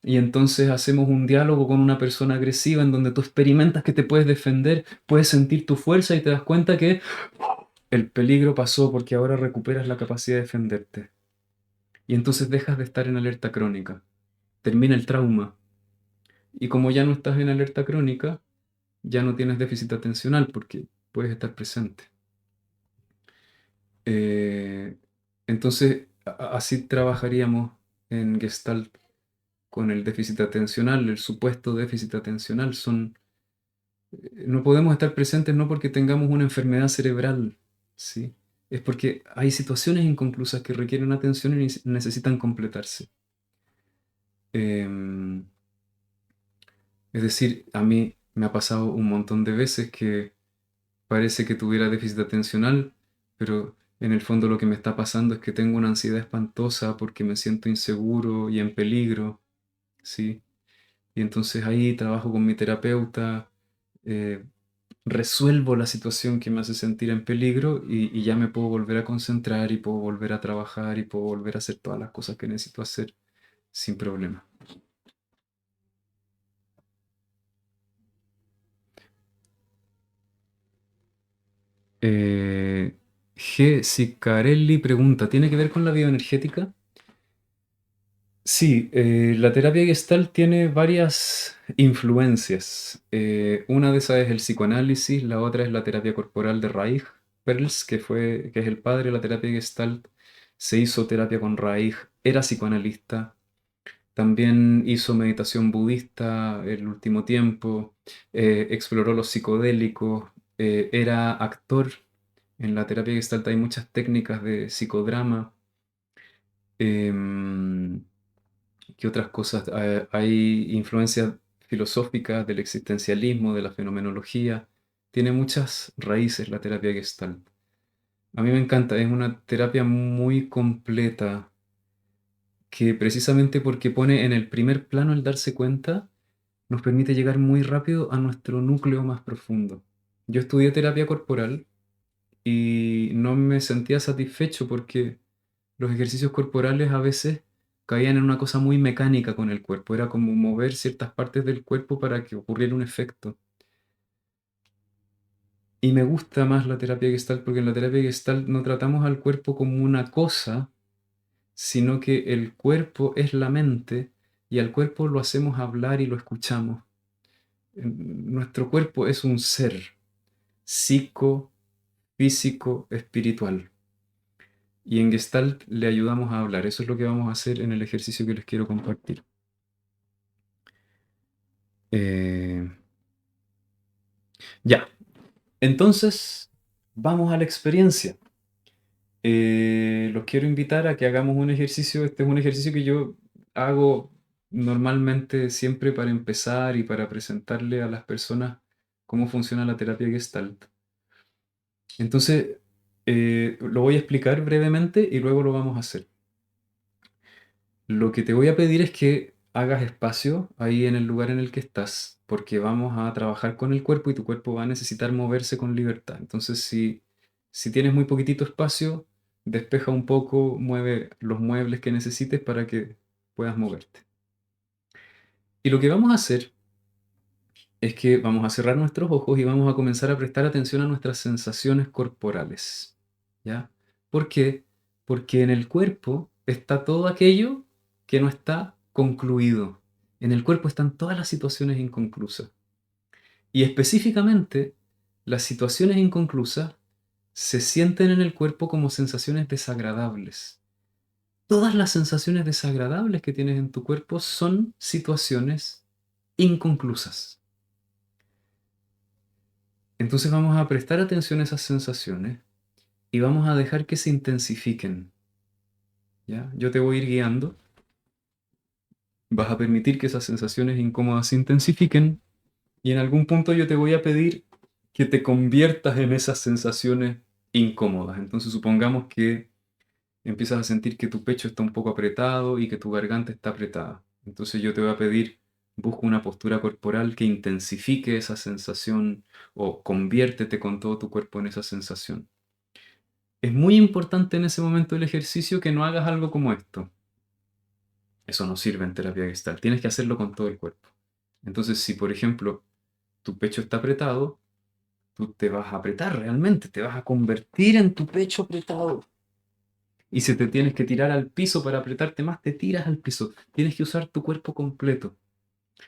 y entonces hacemos un diálogo con una persona agresiva en donde tú experimentas que te puedes defender, puedes sentir tu fuerza y te das cuenta que el peligro pasó porque ahora recuperas la capacidad de defenderte. Y entonces dejas de estar en alerta crónica. Termina el trauma. Y como ya no estás en alerta crónica, ya no tienes déficit atencional porque puedes estar presente. Eh, entonces, así trabajaríamos en Gestalt con el déficit atencional, el supuesto déficit atencional. No podemos estar presentes no porque tengamos una enfermedad cerebral, ¿sí? Es porque hay situaciones inconclusas que requieren atención y necesitan completarse. Em, es decir, a mí me ha pasado un montón de veces que parece que tuviera déficit atencional, pero en el fondo lo que me está pasando es que tengo una ansiedad espantosa porque me siento inseguro y en peligro, ¿sí? Y entonces ahí trabajo con mi terapeuta, eh, resuelvo la situación que me hace sentir en peligro y ya me puedo volver a concentrar y puedo volver a trabajar y puedo volver a hacer todas las cosas que necesito hacer sin problema. G. Sicarelli pregunta, ¿tiene que ver con la bioenergética? Sí, la terapia Gestalt tiene varias influencias. Una de esas es el psicoanálisis, la otra es la terapia corporal de Reich Perls, que es el padre de la terapia Gestalt. Se hizo terapia con Reich, era psicoanalista, también hizo meditación budista el último tiempo, exploró los psicodélicos, era actor. En la terapia Gestalt hay muchas técnicas de psicodrama. Em, ¿Qué otras cosas? Hay influencias filosóficas del existencialismo, de la fenomenología. Tiene muchas raíces la terapia Gestalt. A mí me encanta, es una terapia muy completa que precisamente porque pone en el primer plano el darse cuenta, nos permite llegar muy rápido a nuestro núcleo más profundo. Yo estudié terapia corporal y no me sentía satisfecho porque los ejercicios corporales a veces caían en una cosa muy mecánica con el cuerpo. Era como mover ciertas partes del cuerpo para que ocurriera un efecto. Y me gusta más la terapia Gestalt porque en la terapia Gestalt no tratamos al cuerpo como una cosa, sino que el cuerpo es la mente y al cuerpo lo hacemos hablar y lo escuchamos. Nuestro cuerpo es un ser psico, físico, espiritual. Y en Gestalt le ayudamos a hablar. Eso es lo que vamos a hacer en el ejercicio que les quiero compartir. Eh, ya, entonces vamos a la experiencia. Los quiero invitar a que hagamos un ejercicio. Este es un ejercicio que yo hago normalmente siempre para empezar y para presentarle a las personas cómo funciona la terapia Gestalt. Entonces, lo voy a explicar brevemente y luego lo vamos a hacer. Lo que te voy a pedir es que hagas espacio ahí en el lugar en el que estás, porque vamos a trabajar con el cuerpo y tu cuerpo va a necesitar moverse con libertad. Entonces, si tienes muy poquitito espacio, despeja un poco, mueve los muebles que necesites para que puedas moverte. Y lo que vamos a hacer es que vamos a cerrar nuestros ojos y vamos a comenzar a prestar atención a nuestras sensaciones corporales. ¿Ya? ¿Por qué? Porque en el cuerpo está todo aquello que no está concluido. En el cuerpo están todas las situaciones inconclusas. Y específicamente, las situaciones inconclusas se sienten en el cuerpo como sensaciones desagradables. Todas las sensaciones desagradables que tienes en tu cuerpo son situaciones inconclusas. Entonces vamos a prestar atención a esas sensaciones y vamos a dejar que se intensifiquen. ¿Ya? Yo te voy a ir guiando. Vas a permitir que esas sensaciones incómodas se intensifiquen y en algún punto yo te voy a pedir que te conviertas en esas sensaciones incómodas. Entonces supongamos que empiezas a sentir que tu pecho está un poco apretado y que tu garganta está apretada. Entonces yo te voy a pedir, busca una postura corporal que intensifique esa sensación o conviértete con todo tu cuerpo en esa sensación. Es muy importante en ese momento del ejercicio que no hagas algo como esto. Eso no sirve en terapia gestal. Tienes que hacerlo con todo el cuerpo. Entonces, si por ejemplo tu pecho está apretado, tú te vas a apretar realmente, te vas a convertir en tu pecho apretado. Y si te tienes que tirar al piso para apretarte más, te tiras al piso. Tienes que usar tu cuerpo completo.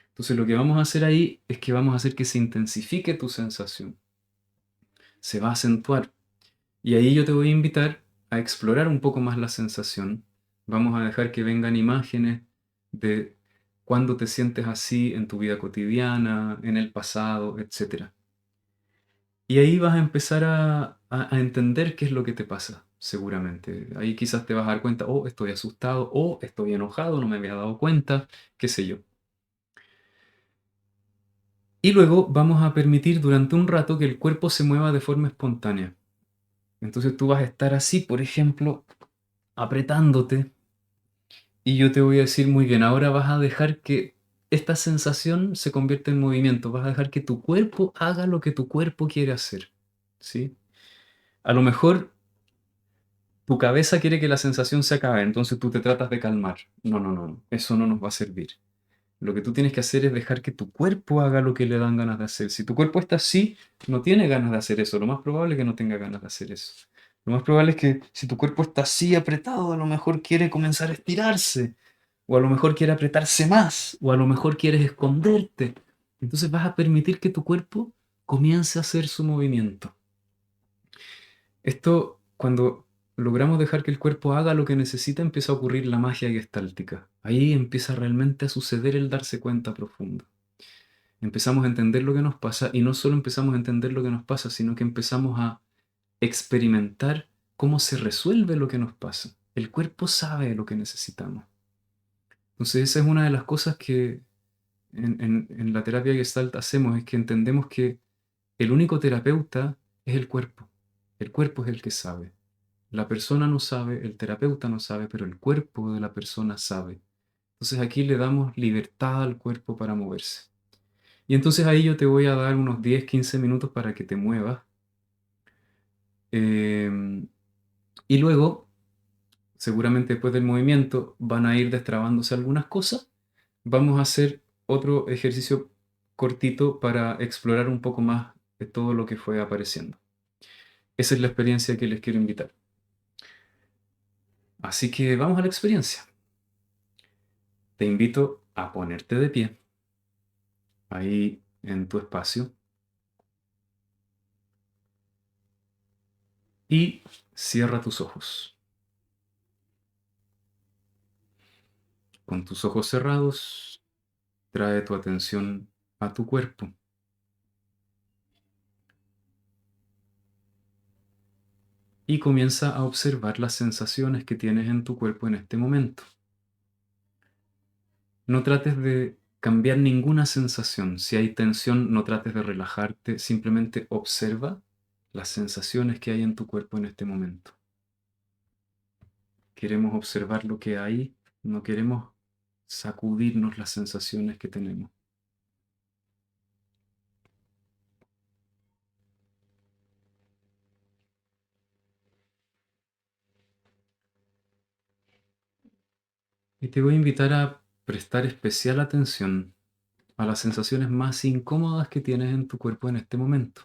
Entonces lo que vamos a hacer ahí es que vamos a hacer que se intensifique tu sensación. Se va a acentuar. Y ahí yo te voy a invitar a explorar un poco más la sensación. Vamos a dejar que vengan imágenes de cuándo te sientes así en tu vida cotidiana, en el pasado, etc. Y ahí vas a empezar a entender qué es lo que te pasa, seguramente. Ahí quizás te vas a dar cuenta, oh, estoy asustado, o estoy enojado, no me había dado cuenta, qué sé yo. Y luego vamos a permitir durante un rato que el cuerpo se mueva de forma espontánea. Entonces tú vas a estar así, por ejemplo, apretándote, y yo te voy a decir muy bien, ahora vas a dejar que esta sensación se convierta en movimiento, vas a dejar que tu cuerpo haga lo que tu cuerpo quiere hacer, ¿sí? A lo mejor tu cabeza quiere que la sensación se acabe, entonces tú te tratas de calmar. No, no, no, no, eso no nos va a servir. Lo que tú tienes que hacer es dejar que tu cuerpo haga lo que le dan ganas de hacer. Si tu cuerpo está así, no tiene ganas de hacer eso. Lo más probable es que no tenga ganas de hacer eso. Lo más probable es que si tu cuerpo está así apretado, a lo mejor quiere comenzar a estirarse. O a lo mejor quiere apretarse más. O a lo mejor quieres esconderte. Entonces vas a permitir que tu cuerpo comience a hacer su movimiento. Esto, cuando logramos dejar que el cuerpo haga lo que necesita, empieza a ocurrir la magia gestáltica. Ahí empieza realmente a suceder el darse cuenta profundo. Empezamos a entender lo que nos pasa y no solo empezamos a entender lo que nos pasa, sino que empezamos a experimentar cómo se resuelve lo que nos pasa. El cuerpo sabe lo que necesitamos. Entonces esa es una de las cosas que en la terapia Gestalt hacemos, es que entendemos que el único terapeuta es el cuerpo. El cuerpo es el que sabe. La persona no sabe, el terapeuta no sabe, pero el cuerpo de la persona sabe. Entonces aquí le damos libertad al cuerpo para moverse. Y entonces ahí yo te voy a dar unos 10, 15 minutos para que te muevas. Eh, y luego, seguramente después del movimiento, van a ir destrabándose algunas cosas. Vamos a hacer otro ejercicio cortito para explorar un poco más de todo lo que fue apareciendo. Esa es la experiencia que les quiero invitar. Así que vamos a la experiencia. Te invito a ponerte de pie, ahí en tu espacio, y cierra tus ojos. Con tus ojos cerrados, trae tu atención a tu cuerpo y comienza a observar las sensaciones que tienes en tu cuerpo en este momento. No trates de cambiar ninguna sensación. Si hay tensión, no trates de relajarte, simplemente observa las sensaciones que hay en tu cuerpo en este momento. Queremos observar lo que hay, no queremos sacudirnos las sensaciones que tenemos. Y te voy a invitar a prestar especial atención a las sensaciones más incómodas que tienes en tu cuerpo en este momento.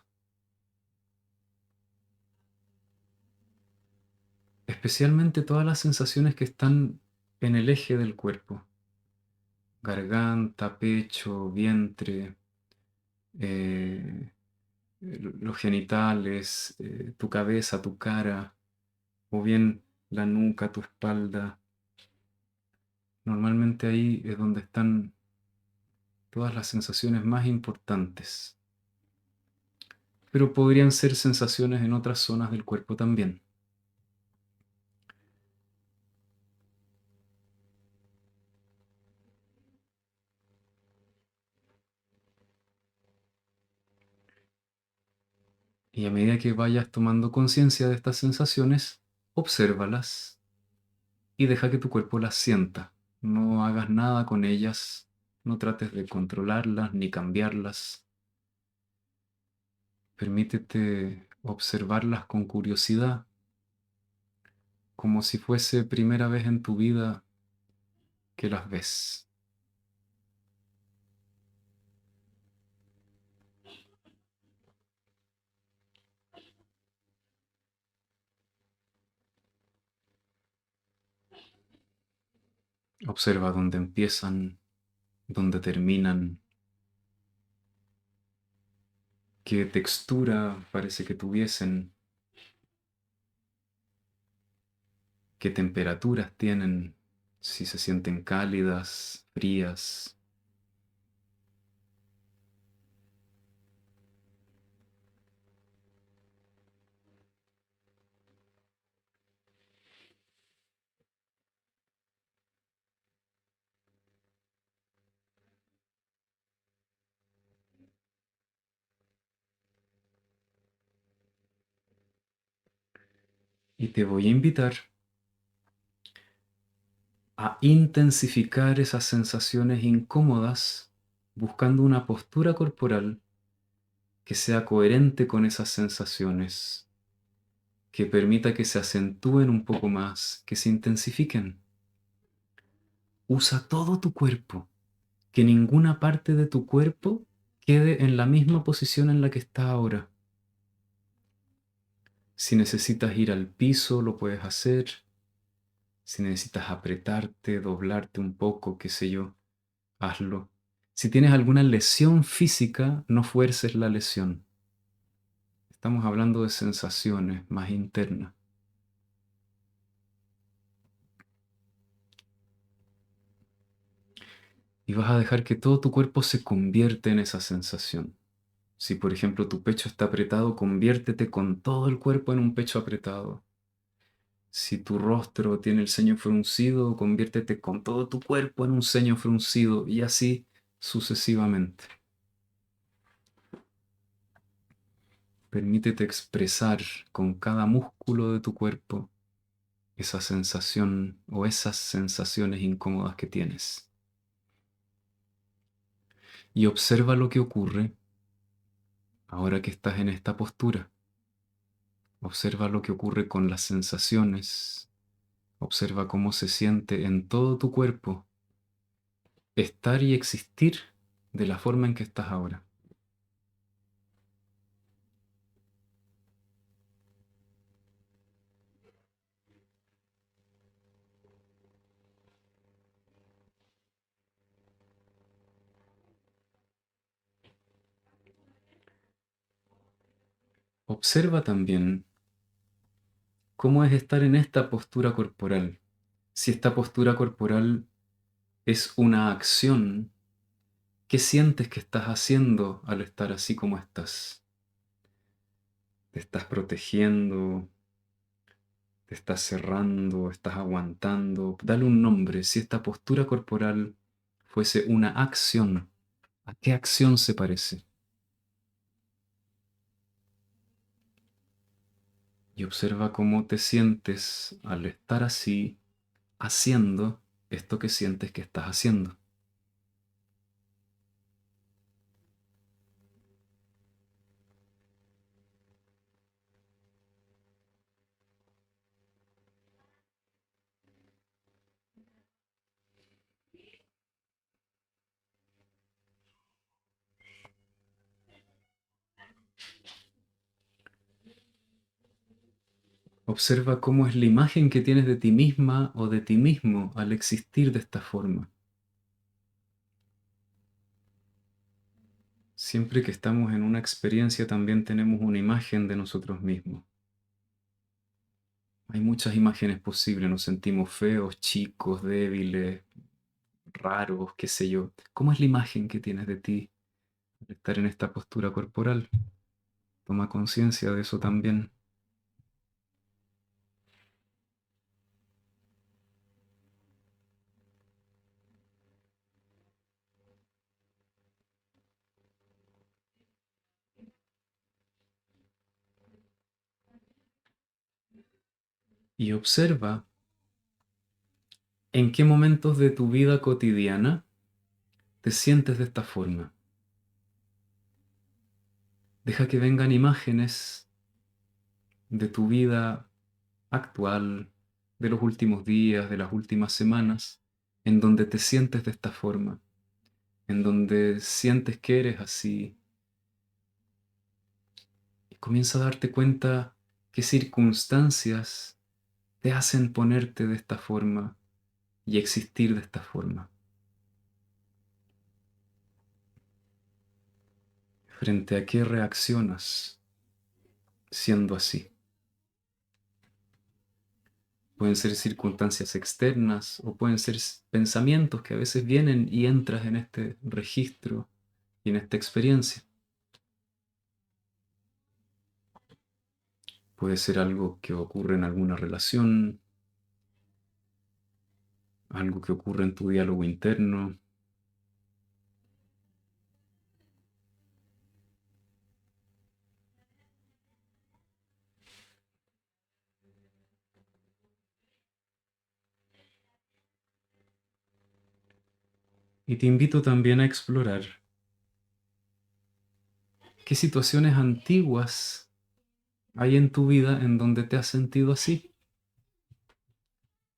Especialmente todas las sensaciones que están en el eje del cuerpo. Garganta, pecho, vientre, eh, los genitales, tu cabeza, tu cara, o bien la nuca, tu espalda. Normalmente ahí es donde están todas las sensaciones más importantes. Pero podrían ser sensaciones en otras zonas del cuerpo también. Y a medida que vayas tomando conciencia de estas sensaciones, obsérvalas y deja que tu cuerpo las sienta. No hagas nada con ellas, no trates de controlarlas ni cambiarlas. Permítete observarlas con curiosidad, como si fuese primera vez en tu vida que las ves. Observa dónde empiezan, dónde terminan, qué textura parece que tuviesen, qué temperaturas tienen, si se sienten cálidas, frías. Y te voy a invitar a intensificar esas sensaciones incómodas buscando una postura corporal que sea coherente con esas sensaciones, que permita que se acentúen un poco más, que se intensifiquen. Usa todo tu cuerpo, que ninguna parte de tu cuerpo quede en la misma posición en la que está ahora. Si necesitas ir al piso, lo puedes hacer. Si necesitas apretarte, doblarte un poco, qué sé yo, hazlo. Si tienes alguna lesión física, no fuerces la lesión. Estamos hablando de sensaciones más internas. Y vas a dejar que todo tu cuerpo se convierta en esa sensación. Si por ejemplo tu pecho está apretado, conviértete con todo el cuerpo en un pecho apretado. Si tu rostro tiene el ceño fruncido, conviértete con todo tu cuerpo en un ceño fruncido y así sucesivamente. Permítete expresar con cada músculo de tu cuerpo esa sensación o esas sensaciones incómodas que tienes. Y observa lo que ocurre ahora que estás en esta postura. Observa lo que ocurre con las sensaciones. Observa cómo se siente en todo tu cuerpo estar y existir de la forma en que estás ahora. Observa también cómo es estar en esta postura corporal. Si esta postura corporal es una acción, ¿qué sientes que estás haciendo al estar así como estás? ¿Te estás protegiendo? ¿Te estás cerrando? ¿Estás aguantando? Dale un nombre. Si esta postura corporal fuese una acción, ¿a qué acción se parece? Y observa cómo te sientes al estar así, haciendo esto que sientes que estás haciendo. Observa cómo es la imagen que tienes de ti misma o de ti mismo al existir de esta forma. Siempre que estamos en una experiencia también tenemos una imagen de nosotros mismos. Hay muchas imágenes posibles, nos sentimos feos, chicos, débiles, raros, qué sé yo. ¿Cómo es la imagen que tienes de ti al estar en esta postura corporal? Toma conciencia de eso también. Y observa en qué momentos de tu vida cotidiana te sientes de esta forma. Deja que vengan imágenes de tu vida actual, de los últimos días, de las últimas semanas, en donde te sientes de esta forma, en donde sientes que eres así. Y comienza a darte cuenta qué circunstancias te hacen ponerte de esta forma y existir de esta forma. Frente a qué reaccionas siendo así. Pueden ser circunstancias externas o pueden ser pensamientos que a veces vienen y entras en este registro y en esta experiencia. Puede ser algo que ocurre en alguna relación, algo que ocurre en tu diálogo interno. Y te invito también a explorar qué situaciones antiguas hay en tu vida en donde te has sentido así.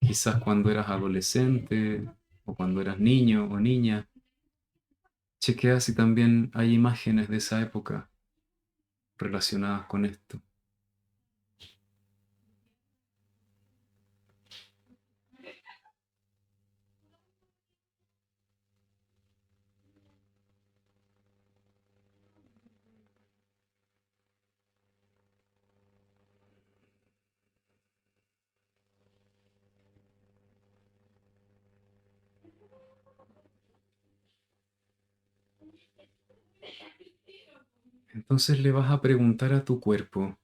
Quizás cuando eras adolescente o cuando eras niño o niña. Chequea si también hay imágenes de esa época relacionadas con esto. Entonces le vas a preguntar a tu cuerpo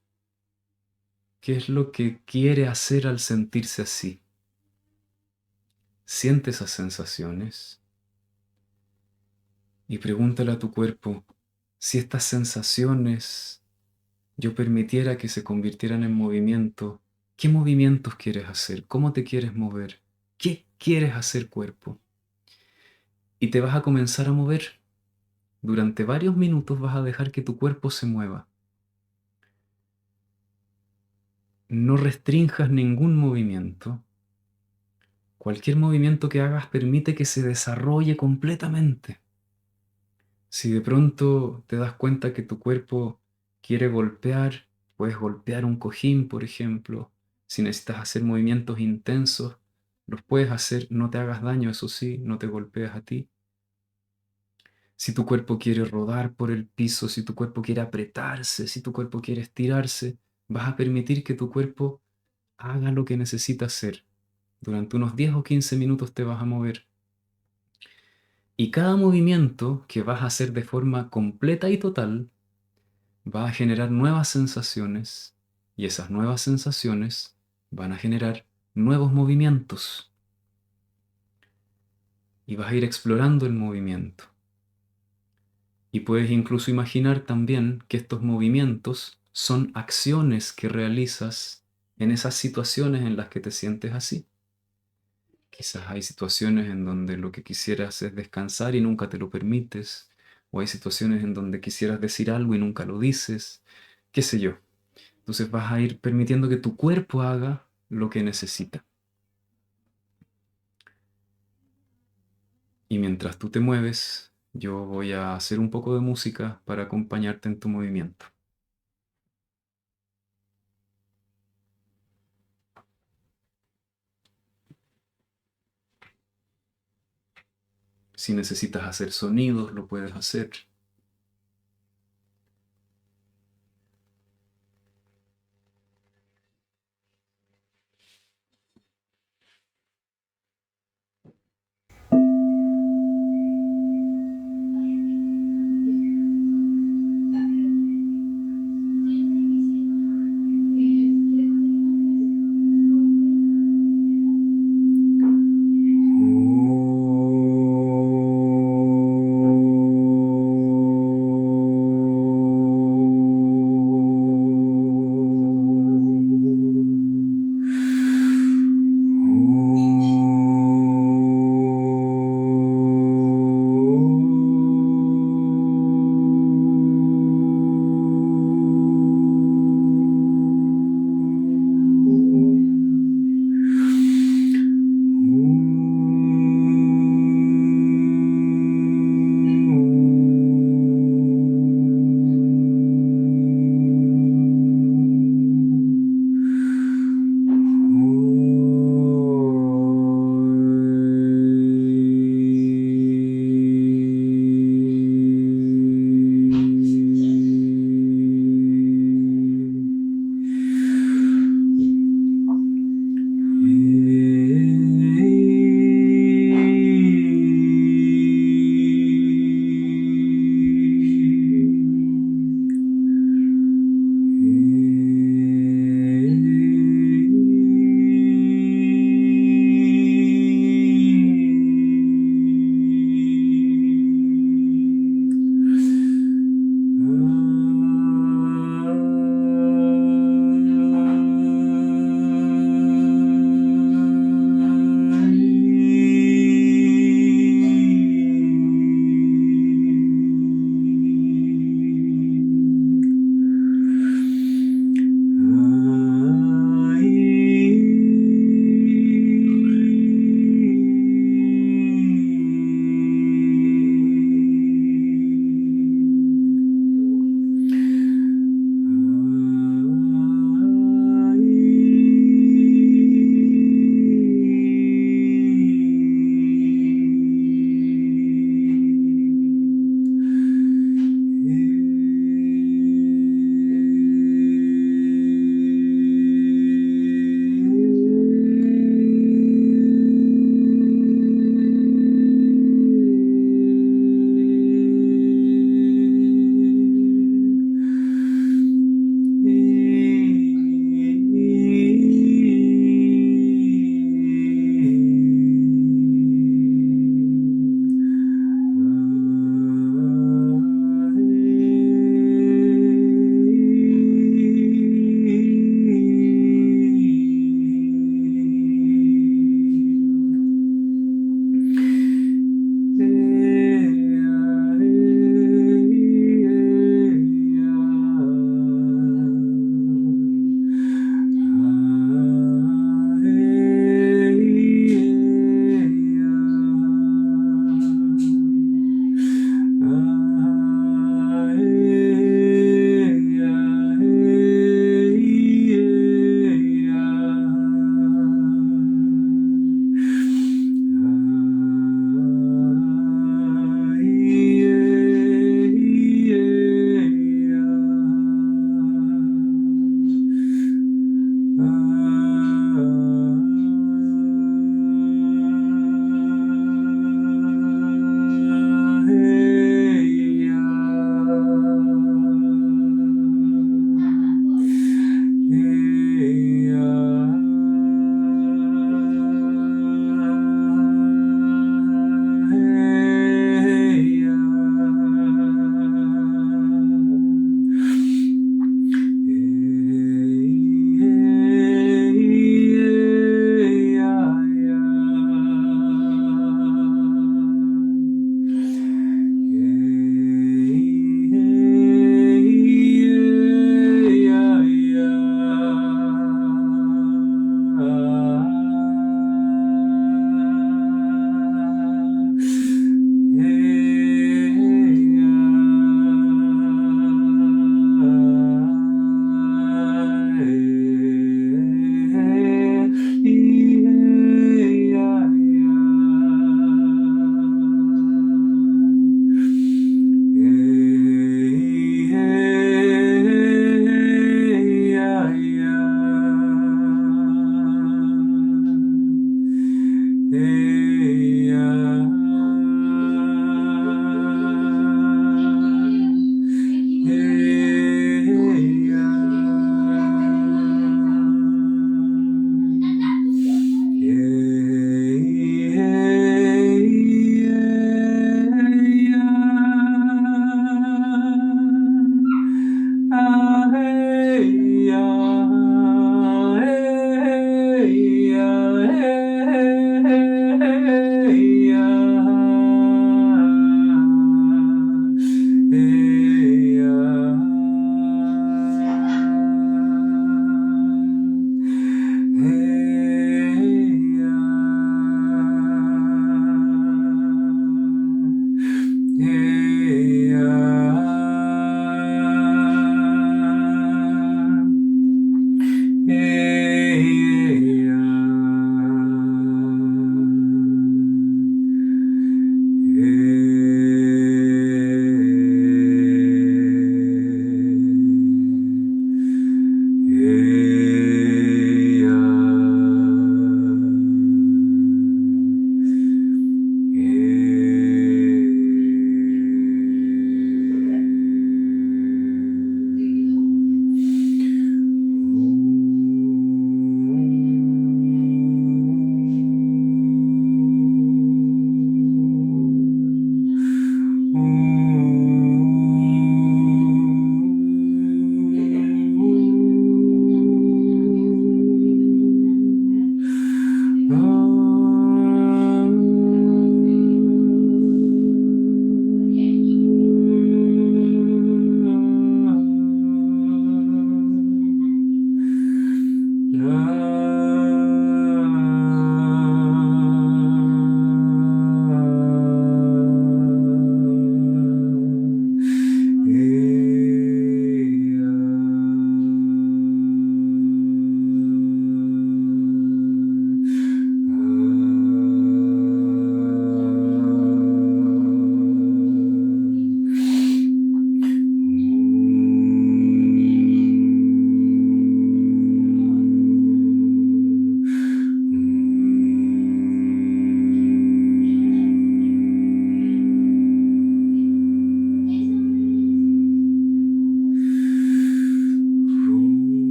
qué es lo que quiere hacer al sentirse así. Siente esas sensaciones y pregúntale a tu cuerpo si estas sensaciones yo permitiera que se convirtieran en movimiento. ¿Qué movimientos quieres hacer? ¿Cómo te quieres mover? ¿Qué quieres hacer, cuerpo? Y te vas a comenzar a mover. Durante varios minutos vas a dejar que tu cuerpo se mueva. No restrinjas ningún movimiento. Cualquier movimiento que hagas permite que se desarrolle completamente. Si de pronto te das cuenta que tu cuerpo quiere golpear, puedes golpear un cojín, por ejemplo. Si necesitas hacer movimientos intensos, los puedes hacer, no te hagas daño, eso sí, no te golpees a ti. Si tu cuerpo quiere rodar por el piso, si tu cuerpo quiere apretarse, si tu cuerpo quiere estirarse, vas a permitir que tu cuerpo haga lo que necesita hacer. Durante unos 10 o 15 minutos te vas a mover. Y cada movimiento que vas a hacer de forma completa y total va a generar nuevas sensaciones y esas nuevas sensaciones van a generar nuevos movimientos y vas a ir explorando el movimiento. Y puedes incluso imaginar también que estos movimientos son acciones que realizas en esas situaciones en las que te sientes así. Quizás hay situaciones en donde lo que quisieras es descansar y nunca te lo permites, o hay situaciones en donde quisieras decir algo y nunca lo dices, qué sé yo. Entonces vas a ir permitiendo que tu cuerpo haga lo que necesita. Y mientras tú te mueves, yo voy a hacer un poco de música para acompañarte en tu movimiento. Si necesitas hacer sonidos, lo puedes hacer.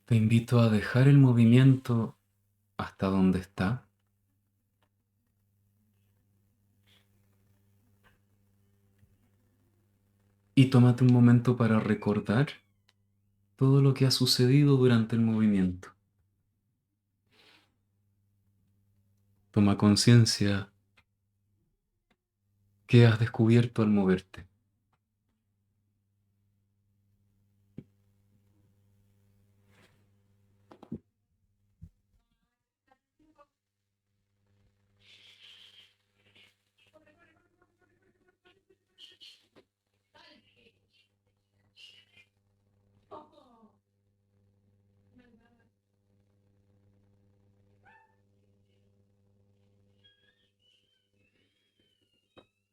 Te invito a dejar el movimiento hasta donde está y tómate un momento para recordar todo lo que ha sucedido durante el movimiento. Toma conciencia qué has descubierto al moverte.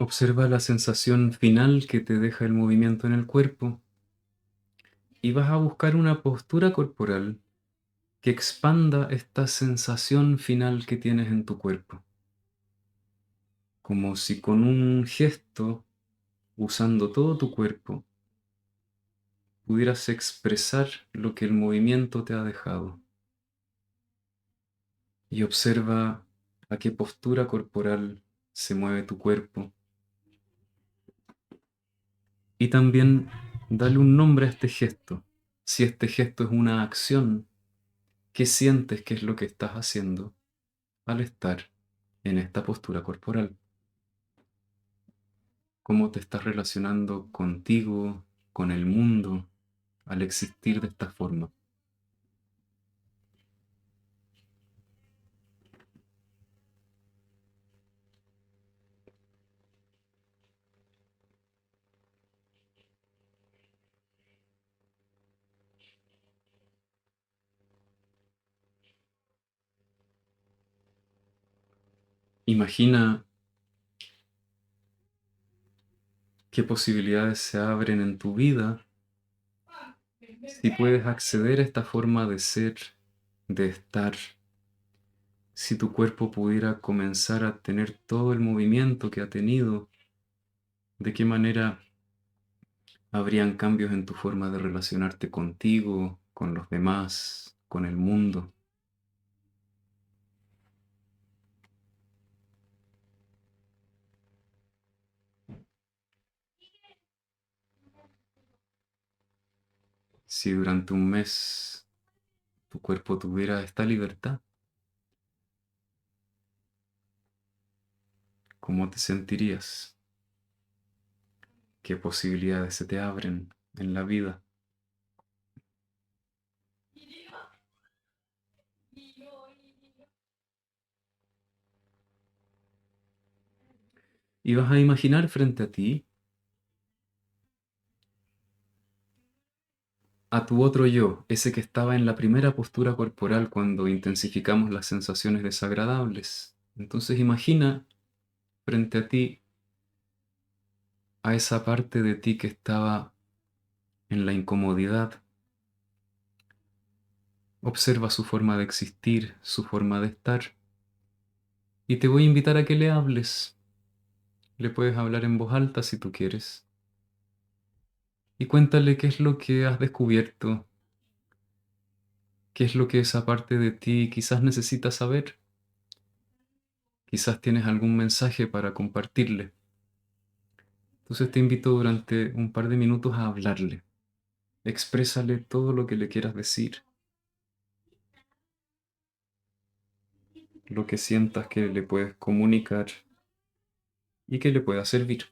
Observa la sensación final que te deja el movimiento en el cuerpo y vas a buscar una postura corporal que expanda esta sensación final que tienes en tu cuerpo. Como si con un gesto, usando todo tu cuerpo, pudieras expresar lo que el movimiento te ha dejado. Y observa a qué postura corporal se mueve tu cuerpo. Y también dale un nombre a este gesto. Si este gesto es una acción, ¿qué sientes que es lo que estás haciendo al estar en esta postura corporal? ¿Cómo te estás relacionando contigo, con el mundo, al existir de esta forma? Imagina qué posibilidades se abren en tu vida si puedes acceder a esta forma de ser, de estar, si tu cuerpo pudiera comenzar a tener todo el movimiento que ha tenido, ¿de qué manera habrían cambios en tu forma de relacionarte contigo, con los demás, con el mundo? Si durante un mes tu cuerpo tuviera esta libertad, ¿cómo te sentirías? ¿Qué posibilidades se te abren en la vida? Y vas a imaginar frente a ti a tu otro yo, ese que estaba en la primera postura corporal cuando intensificamos las sensaciones desagradables. Entonces imagina frente a ti a esa parte de ti que estaba en la incomodidad. Observa su forma de existir, su forma de estar. Y te voy a invitar a que le hables. Le puedes hablar en voz alta si tú quieres. Y cuéntale qué es lo que has descubierto, qué es lo que esa parte de ti quizás necesita saber. Quizás tienes algún mensaje para compartirle. Entonces te invito durante un par de minutos a hablarle. Exprésale todo lo que le quieras decir, lo que sientas que le puedes comunicar y que le pueda servir.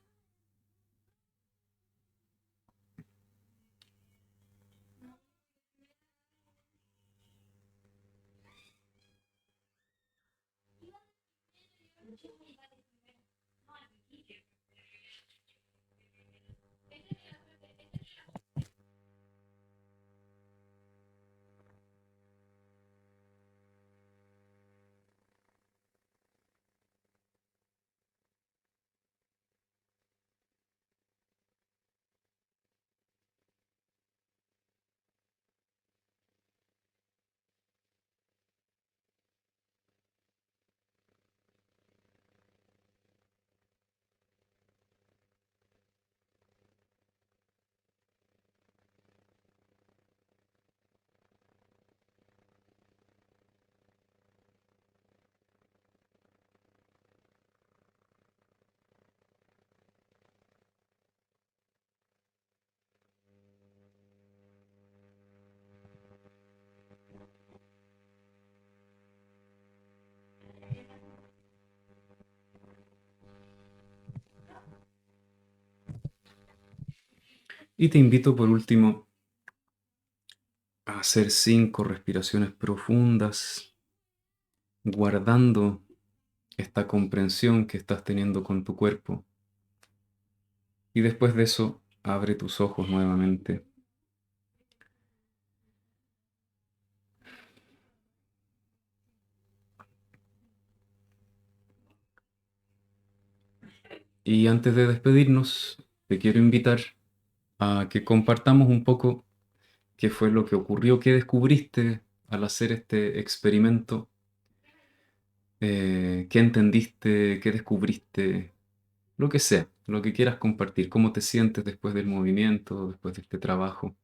Y te invito por último a hacer 5 respiraciones profundas, guardando esta comprensión que estás teniendo con tu cuerpo. Y después de eso, abre tus ojos nuevamente. Y antes de despedirnos, te quiero invitar a que compartamos un poco qué fue lo que ocurrió, qué descubriste al hacer este experimento, qué entendiste, qué descubriste, lo que sea, lo que quieras compartir, cómo te sientes después del movimiento, después de este trabajo.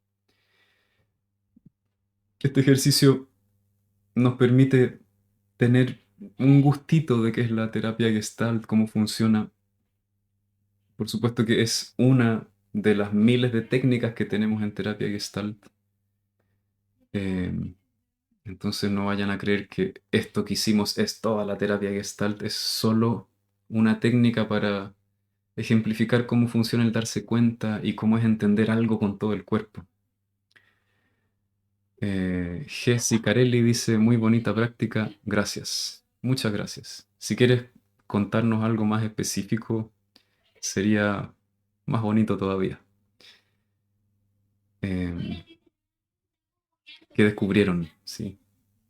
Este ejercicio nos permite tener un gustito de qué es la terapia Gestalt, cómo funciona. Por supuesto que es una de las miles de técnicas que tenemos en terapia Gestalt. Eh, entonces no vayan a creer que esto que hicimos es toda la terapia Gestalt, es solo una técnica para ejemplificar cómo funciona el darse cuenta y cómo es entender algo con todo el cuerpo. Jessy Carelli dice, muy bonita práctica, gracias. Muchas gracias. Si quieres contarnos algo más específico, sería más bonito todavía. Eh, ¿Qué descubrieron? ¿Sí?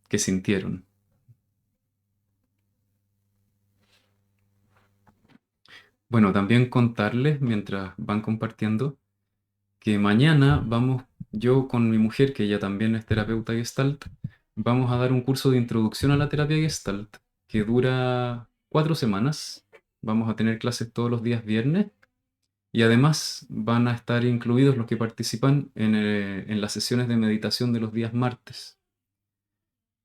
¿Qué sintieron? Bueno, también contarles, mientras van compartiendo, que mañana vamos, yo con mi mujer, que ella también es terapeuta Gestalt, vamos a dar un curso de introducción a la terapia Gestalt que dura 4 semanas. Vamos a tener clases todos los días viernes y además van a estar incluidos los que participan en las sesiones de meditación de los días martes.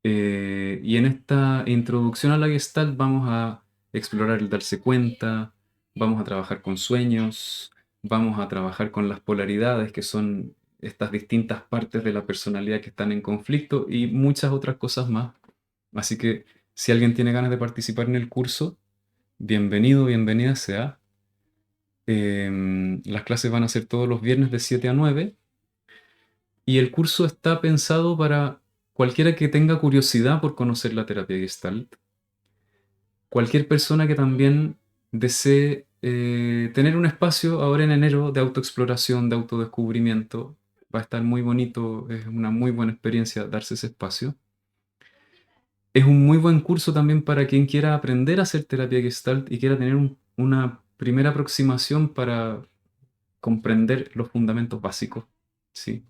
Y en esta introducción a la Gestalt vamos a explorar el darse cuenta, vamos a trabajar con sueños, vamos a trabajar con las polaridades, que son estas distintas partes de la personalidad que están en conflicto y muchas otras cosas más. Así que si alguien tiene ganas de participar en el curso, bienvenido, bienvenida sea. Las clases van a ser todos los viernes de 7 a 9 y el curso está pensado para cualquiera que tenga curiosidad por conocer la terapia Gestalt, cualquier persona que también desee tener un espacio ahora en enero de autoexploración, de autodescubrimiento. Va a estar muy bonito, es una muy buena experiencia darse ese espacio. Es un muy buen curso también para quien quiera aprender a hacer terapia Gestalt y quiera tener una primera aproximación para comprender los fundamentos básicos, ¿sí?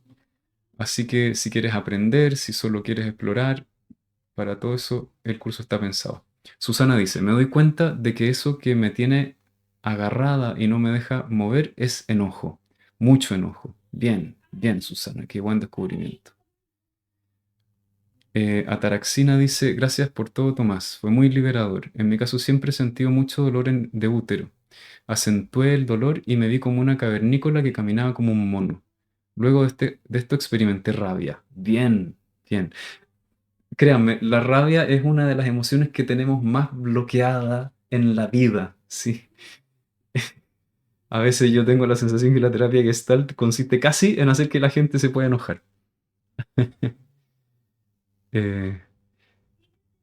Así que si quieres aprender, si solo quieres explorar, para todo eso el curso está pensado. Susana dice, me doy cuenta de que eso que me tiene agarrada y no me deja mover es enojo, mucho enojo. Bien, bien, Susana, qué buen descubrimiento. Ataraxina dice, gracias por todo, Tomás, fue muy liberador. En mi caso siempre he sentido mucho dolor de útero. Acentué el dolor y me vi como una cavernícola que caminaba como un mono. Luego de esto experimenté rabia. Bien, bien. Créanme, la rabia es una de las emociones que tenemos más bloqueada en la vida, sí. A veces yo tengo la sensación que la terapia Gestalt consiste casi en hacer que la gente se pueda enojar. Eh,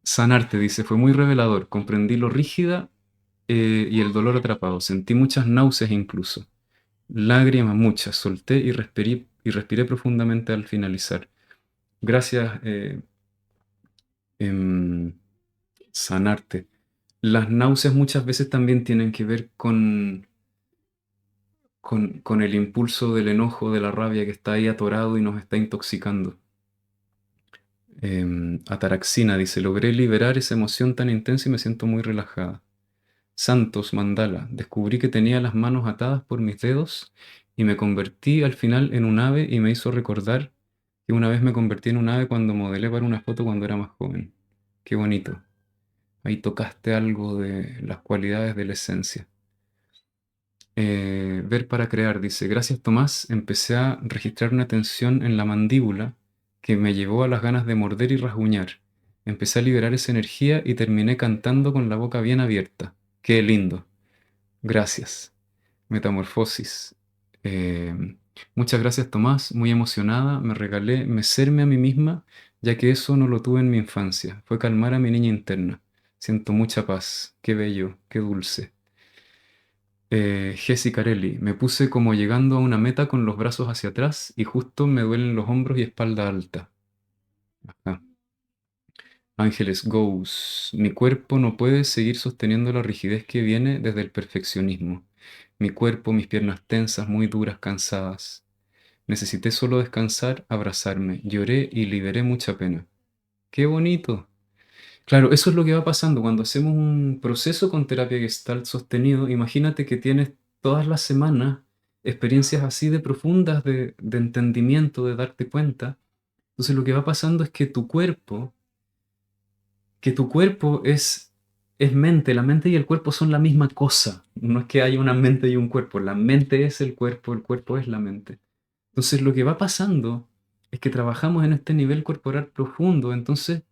Sanarte, dice, fue muy revelador. Comprendí lo rígida y el dolor atrapado. Sentí muchas náuseas incluso. Lágrimas muchas. Solté y respiré profundamente al finalizar. Gracias, em, Sanarte. Las náuseas muchas veces también tienen que ver con el impulso del enojo, de la rabia que está ahí atorado y nos está intoxicando. Ataraxina dice, logré liberar esa emoción tan intensa y me siento muy relajada. Santos Mandala, descubrí que tenía las manos atadas por mis dedos y me convertí al final en un ave y me hizo recordar que una vez me convertí en un ave cuando modelé para una foto cuando era más joven. Qué bonito. Ahí tocaste algo de las cualidades de la esencia. Ver para crear, dice, gracias Tomás, empecé a registrar una tensión en la mandíbula que me llevó a las ganas de morder y rasguñar. Empecé a liberar esa energía y terminé cantando con la boca bien abierta. Qué lindo. Gracias. Metamorfosis. Muchas gracias, Tomás. Muy emocionada, me regalé mecerme a mí misma, ya que eso no lo tuve en mi infancia. Fue calmar a mi niña interna. Siento mucha paz. Qué bello, qué dulce. Jessy Carelli, me puse como llegando a una meta con los brazos hacia atrás y justo me duelen los hombros y espalda alta. Ah. Ángeles Goes, mi cuerpo no puede seguir sosteniendo la rigidez que viene desde el perfeccionismo. Mi cuerpo, mis piernas tensas, muy duras, cansadas. Necesité solo descansar, abrazarme, lloré y liberé mucha pena. ¡Qué bonito! Claro, eso es lo que va pasando cuando hacemos un proceso con terapia Gestalt sostenido. Imagínate que tienes todas las semanas experiencias así de profundas de entendimiento, de darte cuenta. Entonces lo que va pasando es que tu cuerpo es mente, la mente y el cuerpo son la misma cosa. No es que haya una mente y un cuerpo, la mente es el cuerpo es la mente. Entonces lo que va pasando es que trabajamos en este nivel corporal profundo, entonces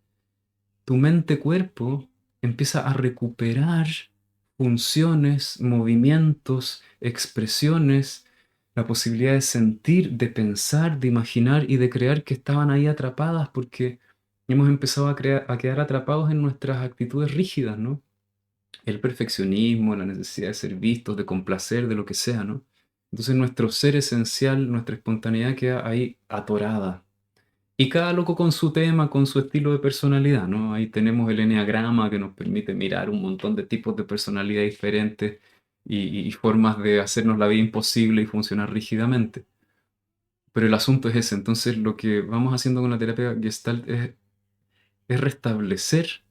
tu mente-cuerpo empieza a recuperar funciones, movimientos, expresiones, la posibilidad de sentir, de pensar, de imaginar y de crear que estaban ahí atrapadas porque hemos empezado a quedar atrapados en nuestras actitudes rígidas, ¿no? El perfeccionismo, la necesidad de ser vistos, de complacer, de lo que sea, ¿no? Entonces nuestro ser esencial, nuestra espontaneidad queda ahí atorada. Y cada loco con su tema, con su estilo de personalidad, ¿no? Ahí tenemos el eneagrama que nos permite mirar un montón de tipos de personalidad diferentes y formas de hacernos la vida imposible y funcionar rígidamente. Pero el asunto es ese. Entonces lo que vamos haciendo con la terapia Gestalt es restablecer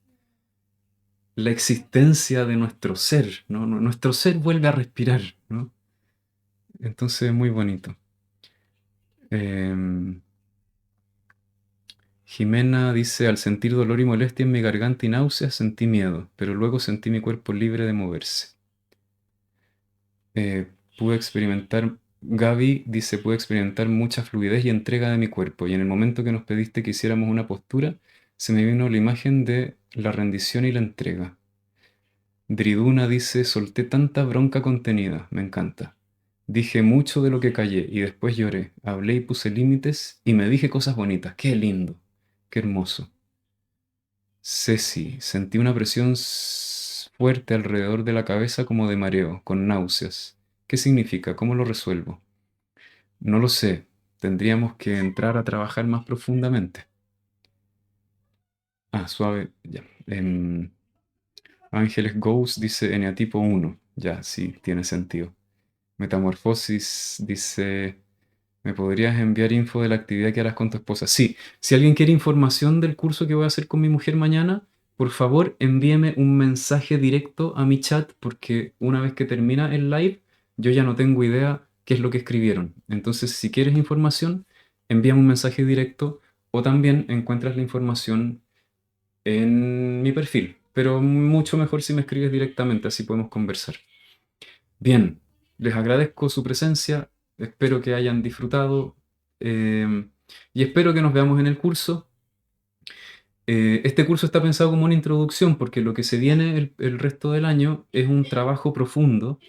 la existencia de nuestro ser, ¿no? Nuestro ser vuelve a respirar, ¿no? Entonces es muy bonito. Em, Jimena dice, al sentir dolor y molestia en mi garganta y náuseas, sentí miedo, pero luego sentí mi cuerpo libre de moverse. Pude experimentar, Gaby dice, pude experimentar mucha fluidez y entrega de mi cuerpo, y en el momento que nos pediste que hiciéramos una postura, se me vino la imagen de la rendición y la entrega. Driduna dice, solté tanta bronca contenida, me encanta. Dije mucho de lo que callé y después lloré, hablé y puse límites y me dije cosas bonitas. Qué lindo, qué hermoso. Ceci, sentí una presión fuerte alrededor de la cabeza como de mareo, con náuseas. ¿Qué significa? ¿Cómo lo resuelvo? No lo sé. Tendríamos que entrar a trabajar más profundamente. Ah, suave, ya. Ángeles Ghost dice eneatipo 1. Ya, sí, tiene sentido. Metamorfosis dice, ¿me podrías enviar info de la actividad que harás con tu esposa? Sí, si alguien quiere información del curso que voy a hacer con mi mujer mañana, por favor envíeme un mensaje directo a mi chat porque una vez que termina el live, yo ya no tengo idea qué es lo que escribieron. Entonces, si quieres información, envíame un mensaje directo o también encuentras la información en mi perfil. Pero mucho mejor si me escribes directamente, así podemos conversar. Bien, les agradezco su presencia, espero que hayan disfrutado y espero que nos veamos en el curso. Este curso está pensado como una introducción porque lo que se viene el resto del año es un trabajo profundo.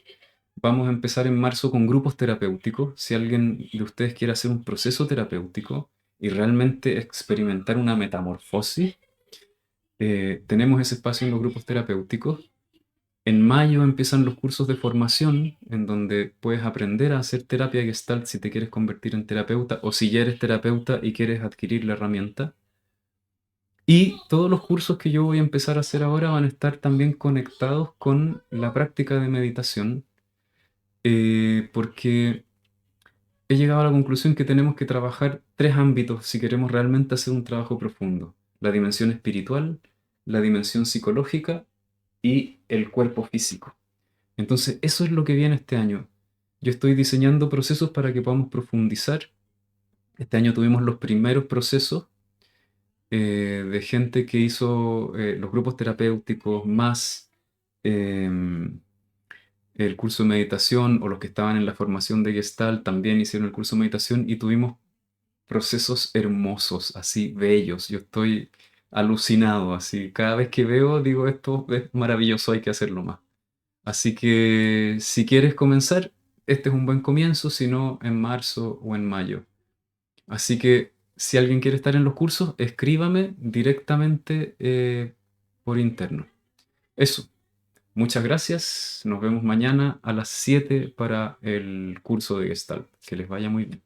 Vamos a empezar en marzo con grupos terapéuticos. Si alguien de ustedes quiere hacer un proceso terapéutico y realmente experimentar una metamorfosis, tenemos ese espacio en los grupos terapéuticos. En mayo empiezan los cursos de formación, en donde puedes aprender a hacer terapia Gestalt si te quieres convertir en terapeuta o si ya eres terapeuta y quieres adquirir la herramienta. Y todos los cursos que yo voy a empezar a hacer ahora van a estar también conectados con la práctica de meditación, porque he llegado a la conclusión que tenemos que trabajar tres ámbitos si queremos realmente hacer un trabajo profundo. La dimensión espiritual, la dimensión psicológica y el cuerpo físico. Entonces, eso es lo que viene este año. Yo estoy diseñando procesos para que podamos profundizar. Este año tuvimos los primeros procesos de gente que hizo los grupos terapéuticos más el curso de meditación o los que estaban en la formación de Gestalt también hicieron el curso de meditación y tuvimos procesos hermosos, así bellos. Yo estoy alucinado, así. Cada vez que veo digo esto es maravilloso, hay que hacerlo más. Así que si quieres comenzar, este es un buen comienzo, si no, en marzo o en mayo. Así que si alguien quiere estar en los cursos, escríbame directamente por interno. Eso. Muchas gracias. Nos vemos mañana a las 7 para el curso de Gestalt. Que les vaya muy bien.